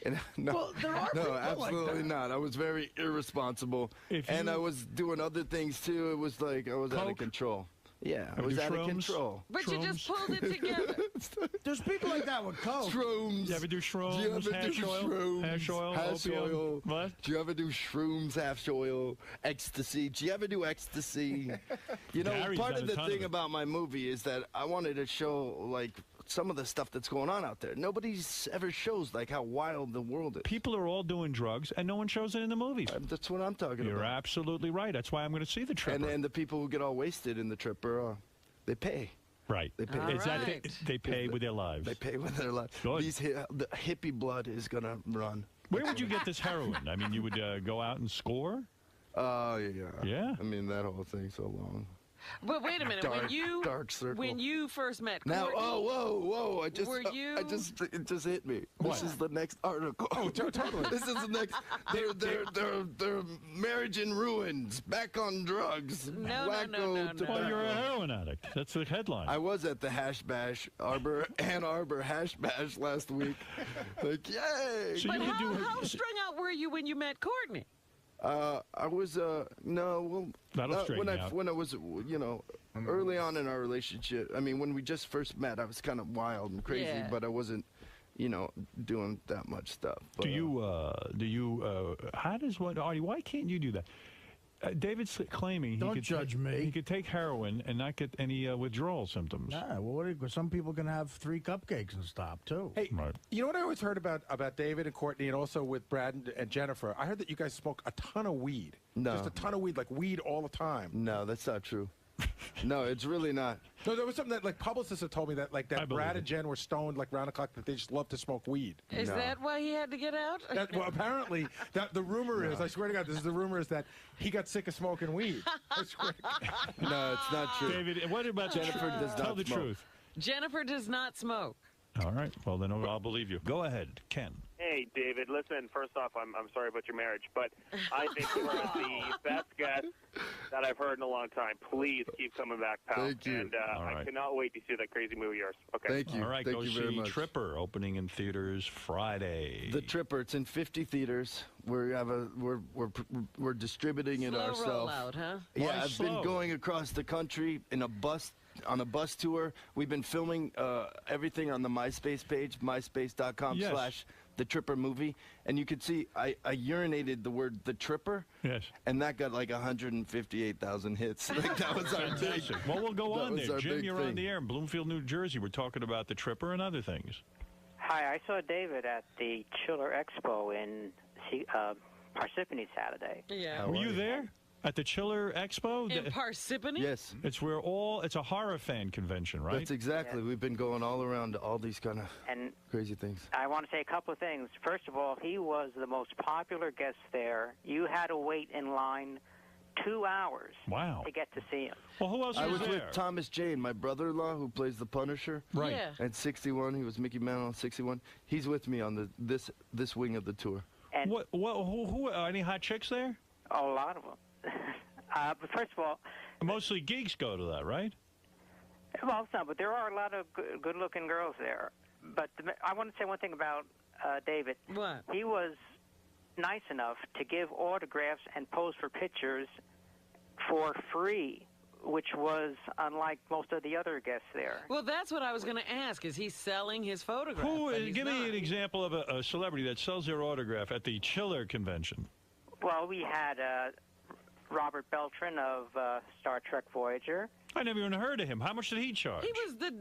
And, no, Well, there are no, people like absolutely that. not. I was very irresponsible, If and you- I was doing other things too. It was like I was out Coke? of control. Yeah, I Ever was do out of shrooms? control. But you just pulled it together. There's people like that with coke. Shrooms. You ever do shrooms, Do you ever hash do oil? shrooms? Hash oil, Hash opium? oil. What? Do you ever do shrooms, hash oil, ecstasy? Do you ever do ecstasy? Gary's Part done of a the ton of thing it. about my movie is that I wanted to show like some of the stuff that's going on out there. Nobody's ever shows like how wild the world is. People are all doing drugs, and no one shows it in the movies. That's what I'm talking You're about. absolutely right. That's why I'm going to see the Tripper. And the people who get all wasted in the Tripper, they pay. right. They pay. All Is that right. they pay with their lives. They pay with their life. Good. The hippie blood is gonna run. Where would you get this heroin? I mean, you would go out and score? Oh yeah. Yeah. I mean that whole thing's so long. But wait a minute. Dark circle. When you first met Now, Courtney, whoa! It just hit me. What? This is the next article. Oh, totally. This is the next. Their marriage in ruins. Back on drugs. No. Wacko tobacco. Well, you're a heroin addict. That's the headline. I was at the Hash Bash, Ann Arbor Hash Bash last week. Like, yay! So But you would do how strung out were you when you met Courtney? I was no, well, That'll straighten out. when I was, you know, early on in our relationship. I mean, when we just first met, I was kind of wild and crazy, Yeah. but I wasn't, you know, doing that much stuff. But, how does what, Artie, why can't you do that? David's claiming Don't judge me. He could take heroin and not get any withdrawal symptoms. Yeah, well, some people can have 3 cupcakes and stop, too. Hey, Right. you know what I always heard about David and Courtney, and also with Brad and Jennifer? I heard that you guys smoke a ton of weed. No. Just a ton of weed, like weed all the time. No, that's not true. No, it's really not. No, there was something that, like, publicists have told me that, like, I that believe Brad it. and Jen were stoned, like, round the clock, that they just love to smoke weed. Is that why he had to get out? Well, apparently, the rumor is, I swear to God, this is the rumor is that he got sick of smoking weed. I swear to God. No, it's not true. David, what about Jennifer does Tell not the smoke. truth. Jennifer does not smoke. All right. Well, then I'll believe you. Go ahead, Ken. Hey, David, listen, first off, I'm sorry about your marriage, but I think you are the best guest that I've heard in a long time. Please keep coming back, pal. Thank you. And All right. I cannot wait to see that crazy movie of yours. Okay. Thank you. All right, Thank go you see very much. Tripper, opening in theaters Friday. The Tripper. It's in 50 theaters. We're distributing it Slow ourselves. rollout, huh? Yeah, Why I've slow? been going across the country in a bus on a bus tour. We've been filming everything on the MySpace page, myspace.com/The Tripper Movie, and you could see I urinated the word The Tripper. Yes. And that got like 158,000 hits. Like that was our big. Fantastic. Well, we'll go that on was there. our Jim, big you're thing. on the air in Bloomfield, New Jersey. We're talking about the Tripper and other things. Hi, I saw David at the Chiller Expo in Parsippany Saturday. Yeah. Were you there at the Chiller Expo? In Parsippany? Yes. It's where it's a horror fan convention, right? That's exactly. We've been going all around all these kind of And crazy things. I want to say a couple of things. First of all, he was the most popular guest there. You had to wait in line 2 hours Wow. to get to see him. Well, who else I was there? with Thomas Jane, my brother-in-law, who plays the Punisher. Right. Yeah. At 61, he was Mickey Mantle on 61. He's with me on this wing of the tour. And Who any hot chicks there? a lot of them. But first of all, Mostly geeks go to that, right? well, some, but there are a lot of good-looking girls there. But I want to say one thing about David. What? He was nice enough to give autographs and pose for pictures for free, which was unlike most of the other guests there. Well, that's what I was going to ask. Is he selling his photographs? But he's Give me not. an example of a celebrity that sells their autograph at the Chiller convention. Well, we had Robert Beltran of Star Trek Voyager. I never even heard of him. How much did he charge? He was the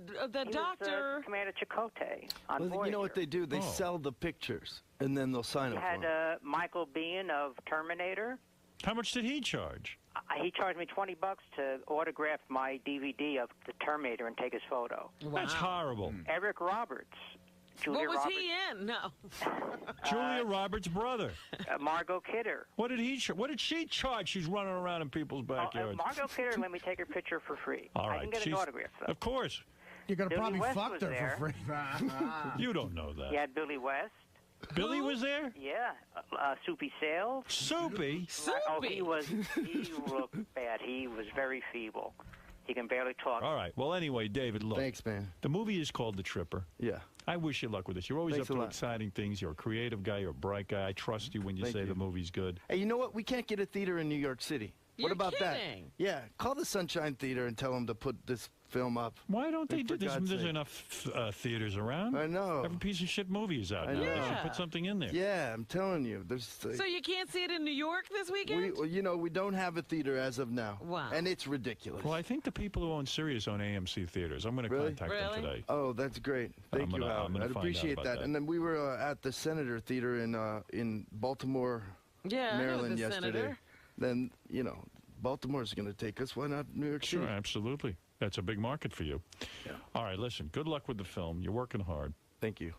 He doctor. was, Commander Chakotay on Well, Voyager. you know what they do? They sell the pictures, and then they'll sign We them for had 'em. Michael Biehn of Terminator. How much did he charge? He charged me $20 to autograph my DVD of the Terminator and take his photo. That's horrible. Eric Roberts. Julia What was Roberts, he in? No. Julia Roberts' brother. Margot Kidder. What did she charge? She's running around in people's backyards. Margot Kidder let me take her picture for free. All I right. can get an she's- autograph, though. Of course. You're going to Billy probably West fuck was her there. for free. You don't know that. You had Billy West. Billy was there? Yeah. Soupy Sales. Soupy? Oh, he looked bad. He was very feeble. He can barely talk. All right. Well, anyway, David, look. Thanks, man. The movie is called The Tripper. Yeah. I wish you luck with this. You're always Thanks up a to lot. exciting things. You're a creative guy. You're a bright guy. I trust you when you Thank say you. the movie's good. Hey, you know what? We can't get a theater in New York City. You're what about kidding. that? Yeah, call the Sunshine Theater and tell them to put this film up. Why don't they Like, do for this? God's There's sake. enough theaters around. I know. Every piece of shit movie is out I now. They know. should Yeah. put something in there. Yeah, I'm telling you. There's. So you can't see it in New York this weekend? We don't have a theater as of now. Wow. And it's ridiculous. Well, I think the people who own Sirius own AMC theaters. I'm going to Really? contact them today. Oh, that's great. Thank you, I'm Howard. gonna I'd find out appreciate about that. that. And then we were at the Senator Theater in Baltimore, Yeah, I know Maryland the yesterday. Senator. Then, Baltimore's going to take us. Why not New York Sure, City? absolutely. That's a big market for you. Yeah. All right, listen, good luck with the film. You're working hard. Thank you.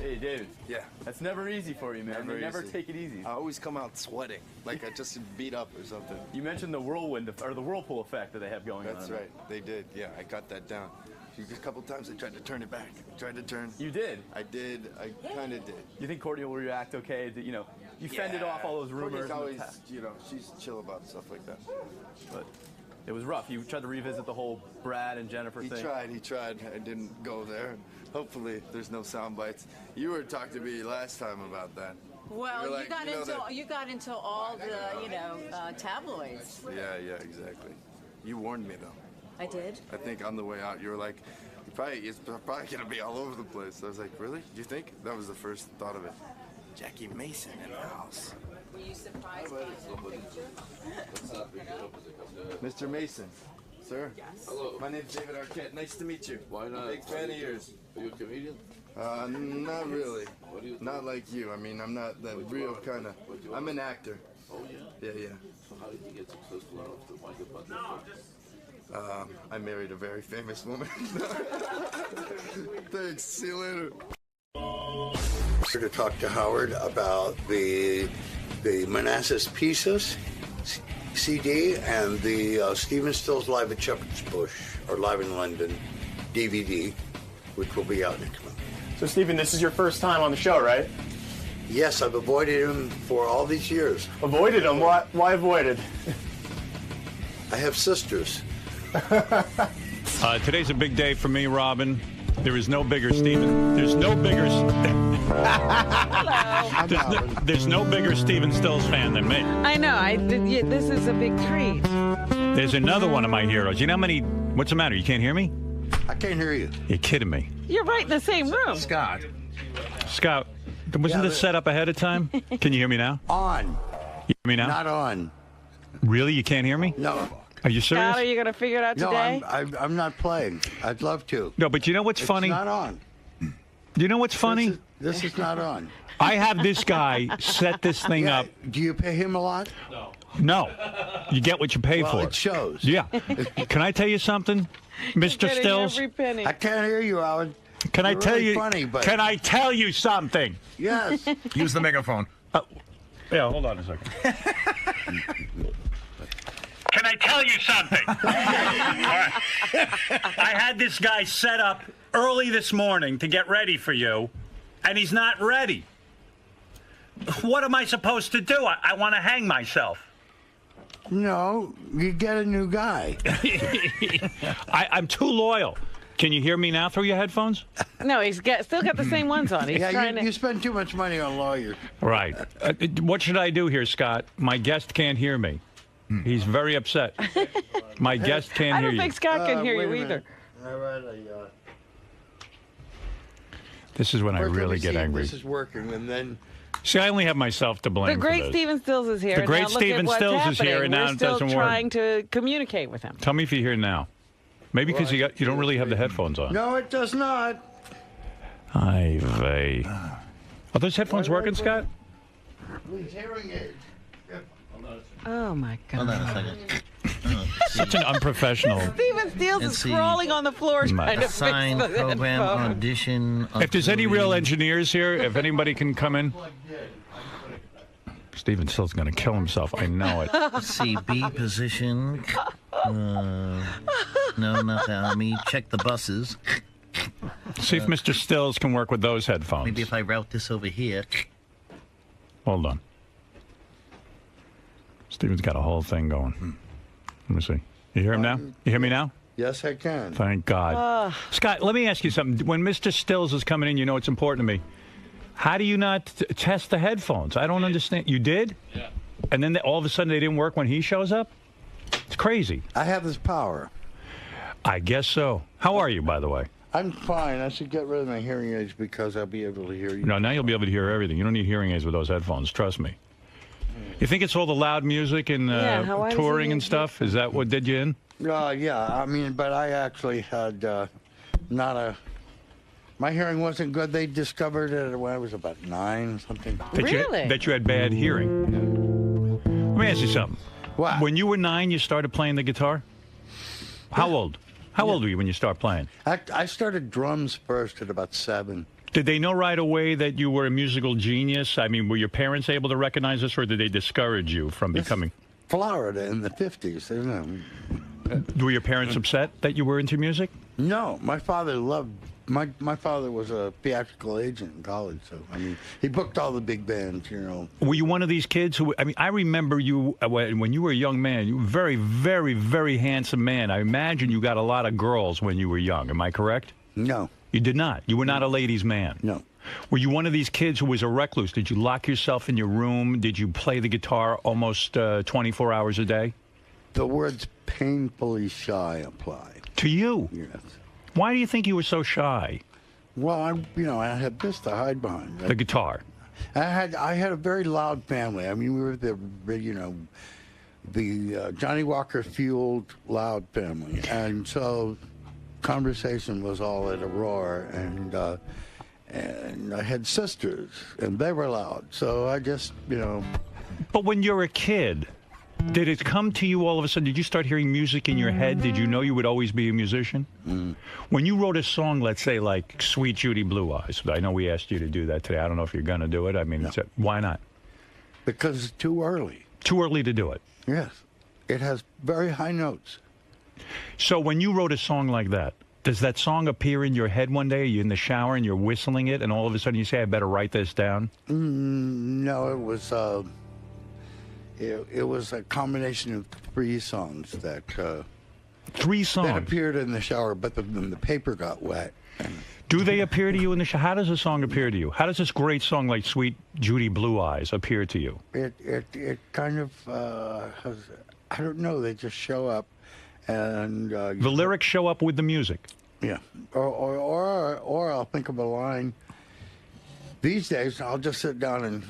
Hey, David. Yeah. That's never easy for you, man. You never easy. take it easy. I always come out sweating, like I just beat up or something. You mentioned the the whirlpool effect that they have going on. That's right. They did. Yeah, I got that down. A couple times I tried to turn it back. Tried to turn. You did? I did. I kind of did. You think Courtney will react okay? You fended off all those rumors. Courtney's always, she's chill about stuff like that. But it was rough. You tried to revisit the whole Brad and Jennifer He thing. tried. I didn't go there. Hopefully there's no sound bites. You were talking to me last time about that. Well, You're like, you got into all the tabloids. Yeah, exactly. You warned me though. I did. I think on the way out, you were like, it's probably gonna be all over the place. I was like, really? Do you think? That was the first thought of it. Jackie Mason in the house. Were you surprised by the picture? Mr. Mason, sir. Yes. Hello. My name's David Arquette. Nice to meet you. Why not? Big fan of yours. Are you a comedian? Not really. What do you do? Not like you. I mean, I'm not the real kind of. I'm an actor. Oh, yeah? Yeah. So how did you get successful enough to wind up on that? I married a very famous woman. Thanks. See you later. We're to talk to Howard about the Manassas Pieces CD and the Stephen Stills Live at Shepherd's Bush, or Live in London DVD, which will be out next month. So, Stephen, this is your first time on the show, right? Yes, I've avoided him for all these years. Avoided him? Why avoided? I have sisters. Today's a big day for me, Robin. There is no bigger Stephen. There's no bigger. There's no bigger Stephen Stills fan than me. I know. This is a big treat. There's another one of my heroes. You know how many? What's the matter? You can't hear me? I can't hear you. You're kidding me. You're right in the same room. Scott, wasn't this set up ahead of time? Can you hear me now? On. You hear me now? Not on. Really? You can't hear me? No. Are you serious? Scott, are you going to figure it out today? No, I'm not playing. I'd love to. No, but you know what's funny? It's not on. You know what's funny? This is not on. I have this guy set this thing up. Do you pay him a lot? No. You get what you pay well, for. It shows. Yeah. Can I tell you something, Mr. Stills? Every penny. I can't hear you, Howard. Can I You're tell really you? Funny, but... Can I tell you something? Yes. Use the megaphone. Yeah, hold on a second. Can I tell you something? All right. I had this guy set up early this morning to get ready for you, and he's not ready. What am I supposed to do? I want to hang myself. No, you get a new guy. I'm too loyal. Can you hear me now through your headphones? No, still got the same ones on. He's trying you spend too much money on lawyers. Right. What should I do here, Scott? My guest can't hear me. He's very upset. My guest can't hear you. I don't think Scott can hear you either. All right, This is when I really get angry. This is working, and then... See, I only have myself to blame. The great for this. Stephen Stills is here. The great now look Stephen at what's Stills is here, and now We're it still doesn't work. trying to communicate with him. Tell me if you hear now. Maybe because you don't really have the headphones on. No, it does not. Ay vey. Are those headphones working, Scott? Please, hearing aids. Oh, my God. Hold on a second. Such an unprofessional. Stephen Stills is crawling on the floor trying to Sign fix the program headphone. audition. If there's any real engineers here, if anybody can come in. Stephen Stills going to kill himself. I know it. Let's see, B position. No, not that. Let me check the buses. See if Mr. Stills can work with those headphones. Maybe if I route this over here. Hold on. Stephen's got a whole thing going. Let me see. You hear him now? You hear me now? Yes, I can. Thank God. Scott, let me ask you something. When Mr. Stills is coming in, you know it's important to me. How do you not test the headphones? I don't understand. You did? Yeah. And then all of a sudden they didn't work when he shows up? It's crazy. I have this power. I guess so. How are you, by the way? I'm fine. I should get rid of my hearing aids because I'll be able to hear you. No, now you'll be able to hear everything. You don't need hearing aids with those headphones. Trust me. You think it's all the loud music and touring and stuff? Is that what did you in? Yeah. I mean, but I actually had my hearing wasn't good. They discovered it when I was about 9 or something. That you had bad hearing. Let me ask you something. What? When you were 9, you started playing the guitar? How old? How old were you when you started playing? I started drums first at about 7. Did they know right away that you were a musical genius? I mean, were your parents able to recognize this, or did they discourage you from becoming? Florida in the 50s. Were your parents upset that you were into music? No, my father loved. My father was a theatrical agent in college, so I mean, he booked all the big bands, you know. Were you one of these kids who? I mean, I remember you when you were a young man. You were a very, very, very handsome man. I imagine you got a lot of girls when you were young. Am I correct? No. You did not. You were not a ladies' man. No. Were you one of these kids who was a recluse? Did you lock yourself in your room? Did you play the guitar almost 24 hours a day? The words painfully shy apply. To you? Yes. Why do you think you were so shy? Well, I had this to hide behind. The guitar. I had a very loud family. I mean, we were the Johnny Walker fueled loud family, and so conversation was all at a roar. And I had sisters, and they were loud. So I just, But when you're a kid, did it come to you all of a sudden? Did you start hearing music in your head? Did you know you would always be a musician? Mm. When you wrote a song, let's say like Sweet Judy Blue Eyes, I know we asked you to do that today. I don't know if you're going to do it. I mean, why not? Because it's too early. Too early to do it? Yes. It has very high notes. So when you wrote a song like that, does that song appear in your head one day? Are you in the shower and you're whistling it, and all of a sudden you say, I better write this down? No, it was a combination of 3 songs that... 3 songs? That appeared in the shower, but then the paper got wet. Do they appear to you in the shower? How does a song appear to you? How does this great song like Sweet Judy Blue Eyes appear to you? It kind of, I don't know, they just show up. And the lyrics show up with the music. Yeah, or I'll think of a line. These days, I'll just sit down and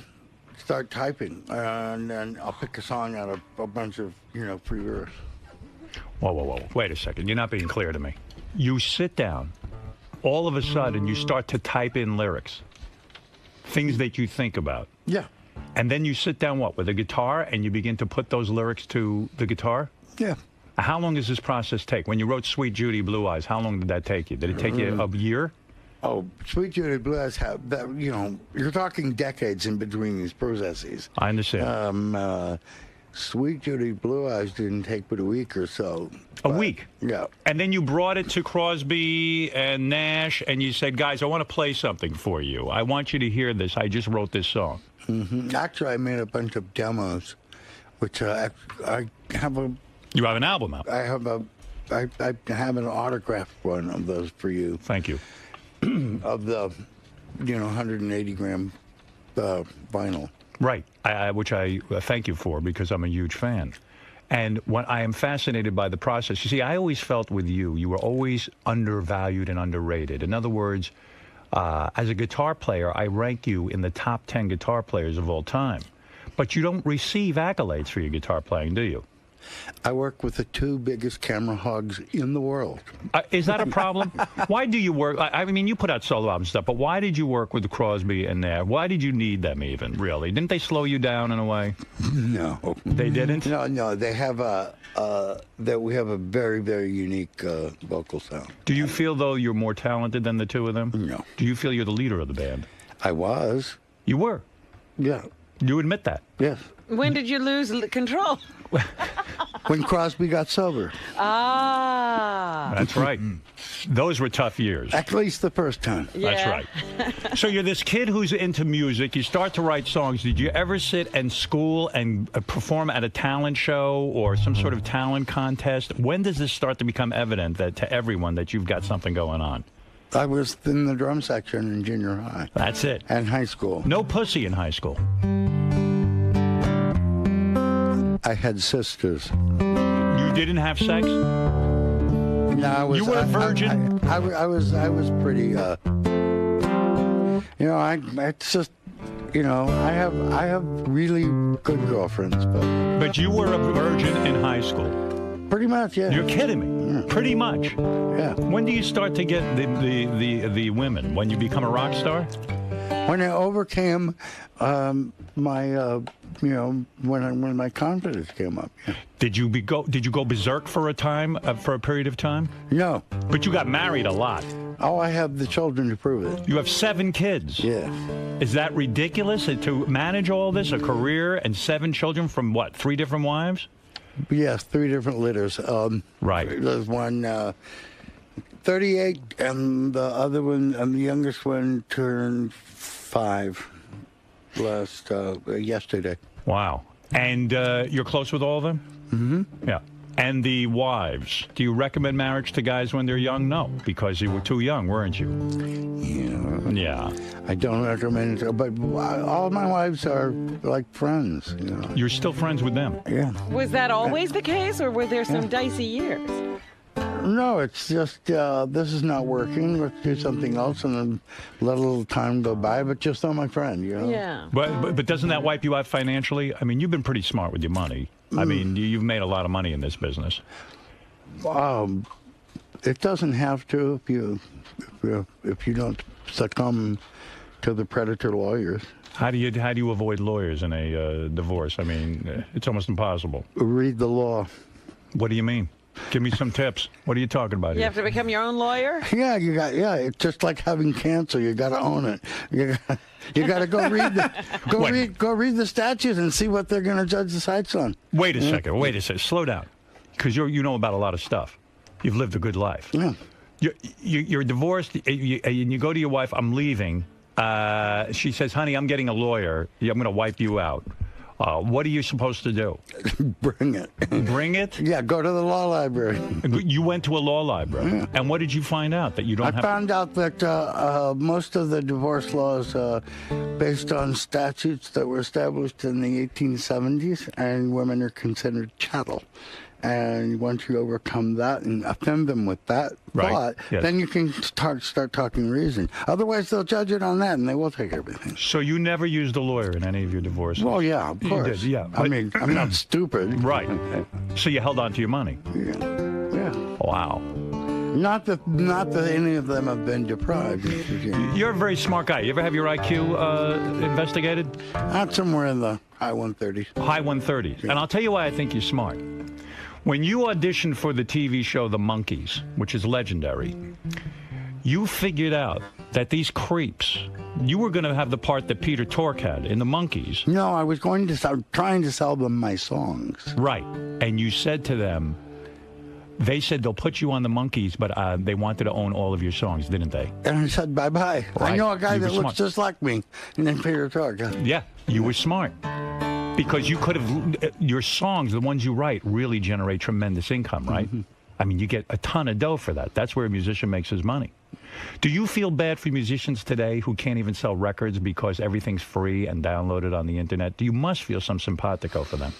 start typing, and then I'll pick a song out of a bunch of free verse. Whoa! Wait a second. You're not being clear to me. You sit down, all of a sudden you start to type in lyrics, things that you think about. Yeah. And then you sit down with a guitar, and you begin to put those lyrics to the guitar. Yeah. How long does this process take? When you wrote Sweet Judy Blue Eyes, how long did that take you? Did it take you a year? Oh, Sweet Judy Blue Eyes have that. You're talking decades in between these processes. I understand. Sweet Judy Blue Eyes didn't take but a week or so. A week? Yeah. And then you brought it to Crosby and Nash, and you said, guys, I want to play something for you. I want you to hear this. I just wrote this song. Mm-hmm. Actually, I made a bunch of demos, which I have a... You have an album out. I have an autographed one of those for you. Thank you. Of the, 180-gram vinyl. Right, which I thank you for because I'm a huge fan. And what I am fascinated by the process. You see, I always felt with you were always undervalued and underrated. In other words, as a guitar player, I rank you in the top 10 guitar players of all time. But you don't receive accolades for your guitar playing, do you? I work with the 2 biggest camera hogs in the world. Is that a problem? Why do you work? I mean, you put out solo album stuff, but why did you work with Crosby and Nash? Why did you need them even, really? Didn't they slow you down in a way? No. They didn't? No. They have we have a very, very unique vocal sound. Do you feel, though, you're more talented than the 2 of them? No. Do you feel you're the leader of the band? I was. You were? Yeah. You admit that? Yes. When did you lose control? When Crosby got sober. Ah. That's right. Those were tough years. At least the first time. Yeah. That's right. So you're this kid who's into music. You start to write songs. Did you ever sit and school and perform at a talent show or some sort of talent contest? When does this start to become evident that to everyone that you've got something going on? I was in the drum section in junior high. That's it. And high school. No pussy in high school. I had sisters. You didn't have sex? No, I was. You were a virgin? I was pretty. It's just, I have really good girlfriends, But you were a virgin in high school. Pretty much, yeah. You're kidding me. Yeah. Pretty much. Yeah. When do you start to get the women? When you become a rock star? When I overcame my when my confidence came up. Yeah. Did you go berserk for a period of time? No. But you got married a lot. Oh, I have the children to prove it. You have 7 kids. Yeah. Is that ridiculous to manage all this, a career and 7 children from what, 3 different wives? Yes, 3 different litters. Right. There's one 38, and the other one, and the youngest one turned 5 yesterday. Wow. And you're close with all of them? Mm-hmm. Yeah. And the wives, do you recommend marriage to guys when they're young? No, because you were too young, weren't you? Yeah. I don't recommend it, but all my wives are like friends. You're still friends with them? Yeah. Was that always the case, or were there some dicey years? No, it's just this is not working. Let's do something else and then let a little time go by, but just on my friend, Yeah. But doesn't that wipe you out financially? I mean, you've been pretty smart with your money. I mean, you've made a lot of money in this business. It doesn't have to if you don't succumb to the predator lawyers. How do you avoid lawyers in a divorce? I mean, it's almost impossible. Read the law. What do you mean? Give me some tips. What are you talking about You here? have to become your own lawyer? Yeah, it's just like having cancer. You got to own it. You got to go read the statutes and see what they're going to judge the sites on. Wait a second. Wait a second. Slow down, because you know about a lot of stuff. You've lived a good life. Yeah. You're divorced, and you go to your wife. I'm leaving. She says, "Honey, I'm getting a lawyer. I'm going to wipe you out." What are you supposed to do? Bring it. Bring it? Yeah, go to the law library. You went to a law library. Yeah. And what did you find out? That you don't have... I found out that most of the divorce laws based on statutes that were established in the 1870s, and women are considered chattel. And once you overcome that and offend them with that thought, then you can start talking reason. Otherwise, they'll judge it on that, and they will take everything. So you never used a lawyer in any of your divorces? Well, yeah, of course. You did, yeah. I mean, I'm not stupid. Right. So you held on to your money? Yeah. Wow. Not that any of them have been deprived. You're a very smart guy. You ever have your IQ investigated? Not somewhere in the high 130s. High 130s. And I'll tell you why I think you're smart. When you auditioned for the TV show The Monkees, which is legendary, you figured out that these creeps, you were going to have the part that Peter Tork had in The Monkees. No, I was trying to sell them my songs. Right. And you said to them, they said they'll put you on The Monkees, but they wanted to own all of your songs, didn't they? And I said, bye-bye. Right. I know a guy that looks smart. just like me, and then Peter Tork. Yeah, you were smart. Because you could have, your songs, the ones you write, really generate tremendous income, right? Mm-hmm. I mean, you get a ton of dough for that. That's where a musician makes his money. Do you feel bad for musicians today who can't even sell records because everything's free and downloaded on the internet? You must feel some simpatico for them.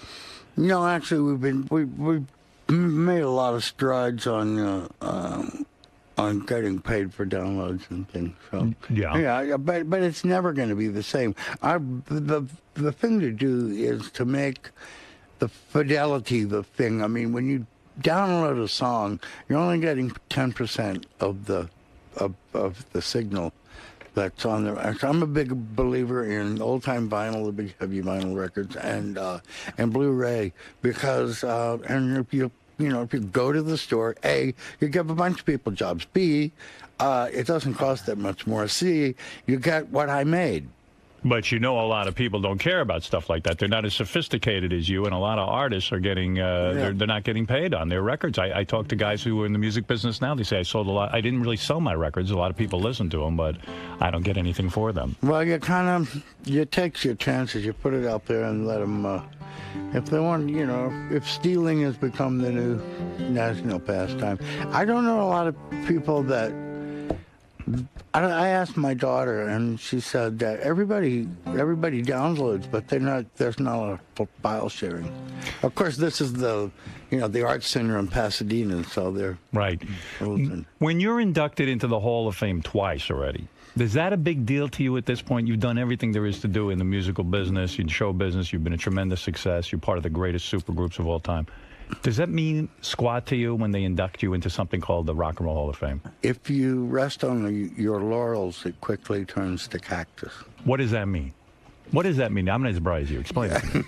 No, actually, we've made a lot of strides on getting paid for downloads and things. So yeah, but it's never going to be the same. The thing to do is to make the fidelity the thing. I mean, when you download a song, you're only getting 10% of the signal that's on there. I'm a big believer in old-time vinyl, the big heavy vinyl records, and Blu-ray, because and if you go to the store, A, you give a bunch of people jobs. B, it doesn't cost that much more. C, you get what I made. But you know, a lot of people don't care about stuff like that. They're not as sophisticated as you, and a lot of artists are getting, they're not getting paid on their records. I talk to guys who are in the music business now. They say, I sold a lot. I didn't really sell my records. A lot of people listen to them, but I don't get anything for them. Well, you take your chances. You put it out there and let them, if they want, if stealing has become the new national pastime. I don't know a lot of people that, I asked my daughter, and she said that everybody downloads, but there's not a file sharing. Of course, this is the Arts Center in Pasadena, so they're right. When you're inducted into the Hall of Fame twice already, is that a big deal to you at this point? You've done everything there is to do in the musical business, in show business. You've been a tremendous success. You're part of the greatest supergroups of all time. Does that mean squat to you when they induct you into something called the Rock and Roll Hall of Fame? If you rest on your laurels, it quickly turns to cactus. What does that mean? What does that mean? I'm not as bright as you. Explain it to me.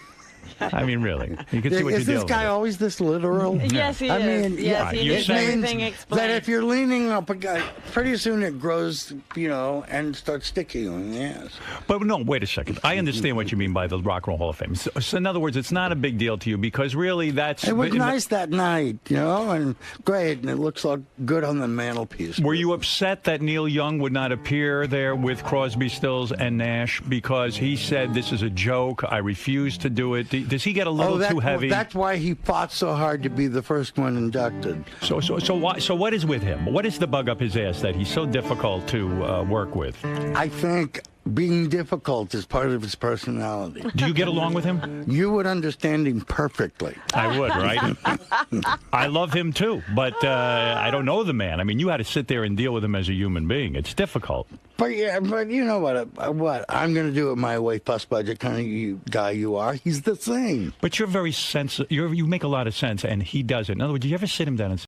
I mean, really. You can see what you're dealing with. Is this guy always this literal? Yes, he is. Mean, yes, he needs everything explained. That if you're leaning up a guy, pretty soon it grows, and starts sticking you in the ass. But no, wait a second. I understand what you mean by the Rock and Roll Hall of Fame. So in other words, it's not a big deal to you because really that's... It was nice that night, and great, and it looks like good on the mantelpiece. Were you upset that Neil Young would not appear there with Crosby, Stills, and Nash because he said this is a joke, I refuse to do it? Does he get a little too heavy? That's why he fought so hard to be the first one inducted. So what is with him? What is the bug up his ass that he's so difficult to work with? I think being difficult is part of his personality. Do you get along with him? You would understand him perfectly. I would, right? I love him too, but I don't know the man. I mean, you had to sit there and deal with him as a human being. It's difficult. But you know what I'm going to do it my way, fuss budget kind of guy you are. He's the same. But you're very sensitive. You make a lot of sense, and he doesn't. In other words, do you ever sit him down and say,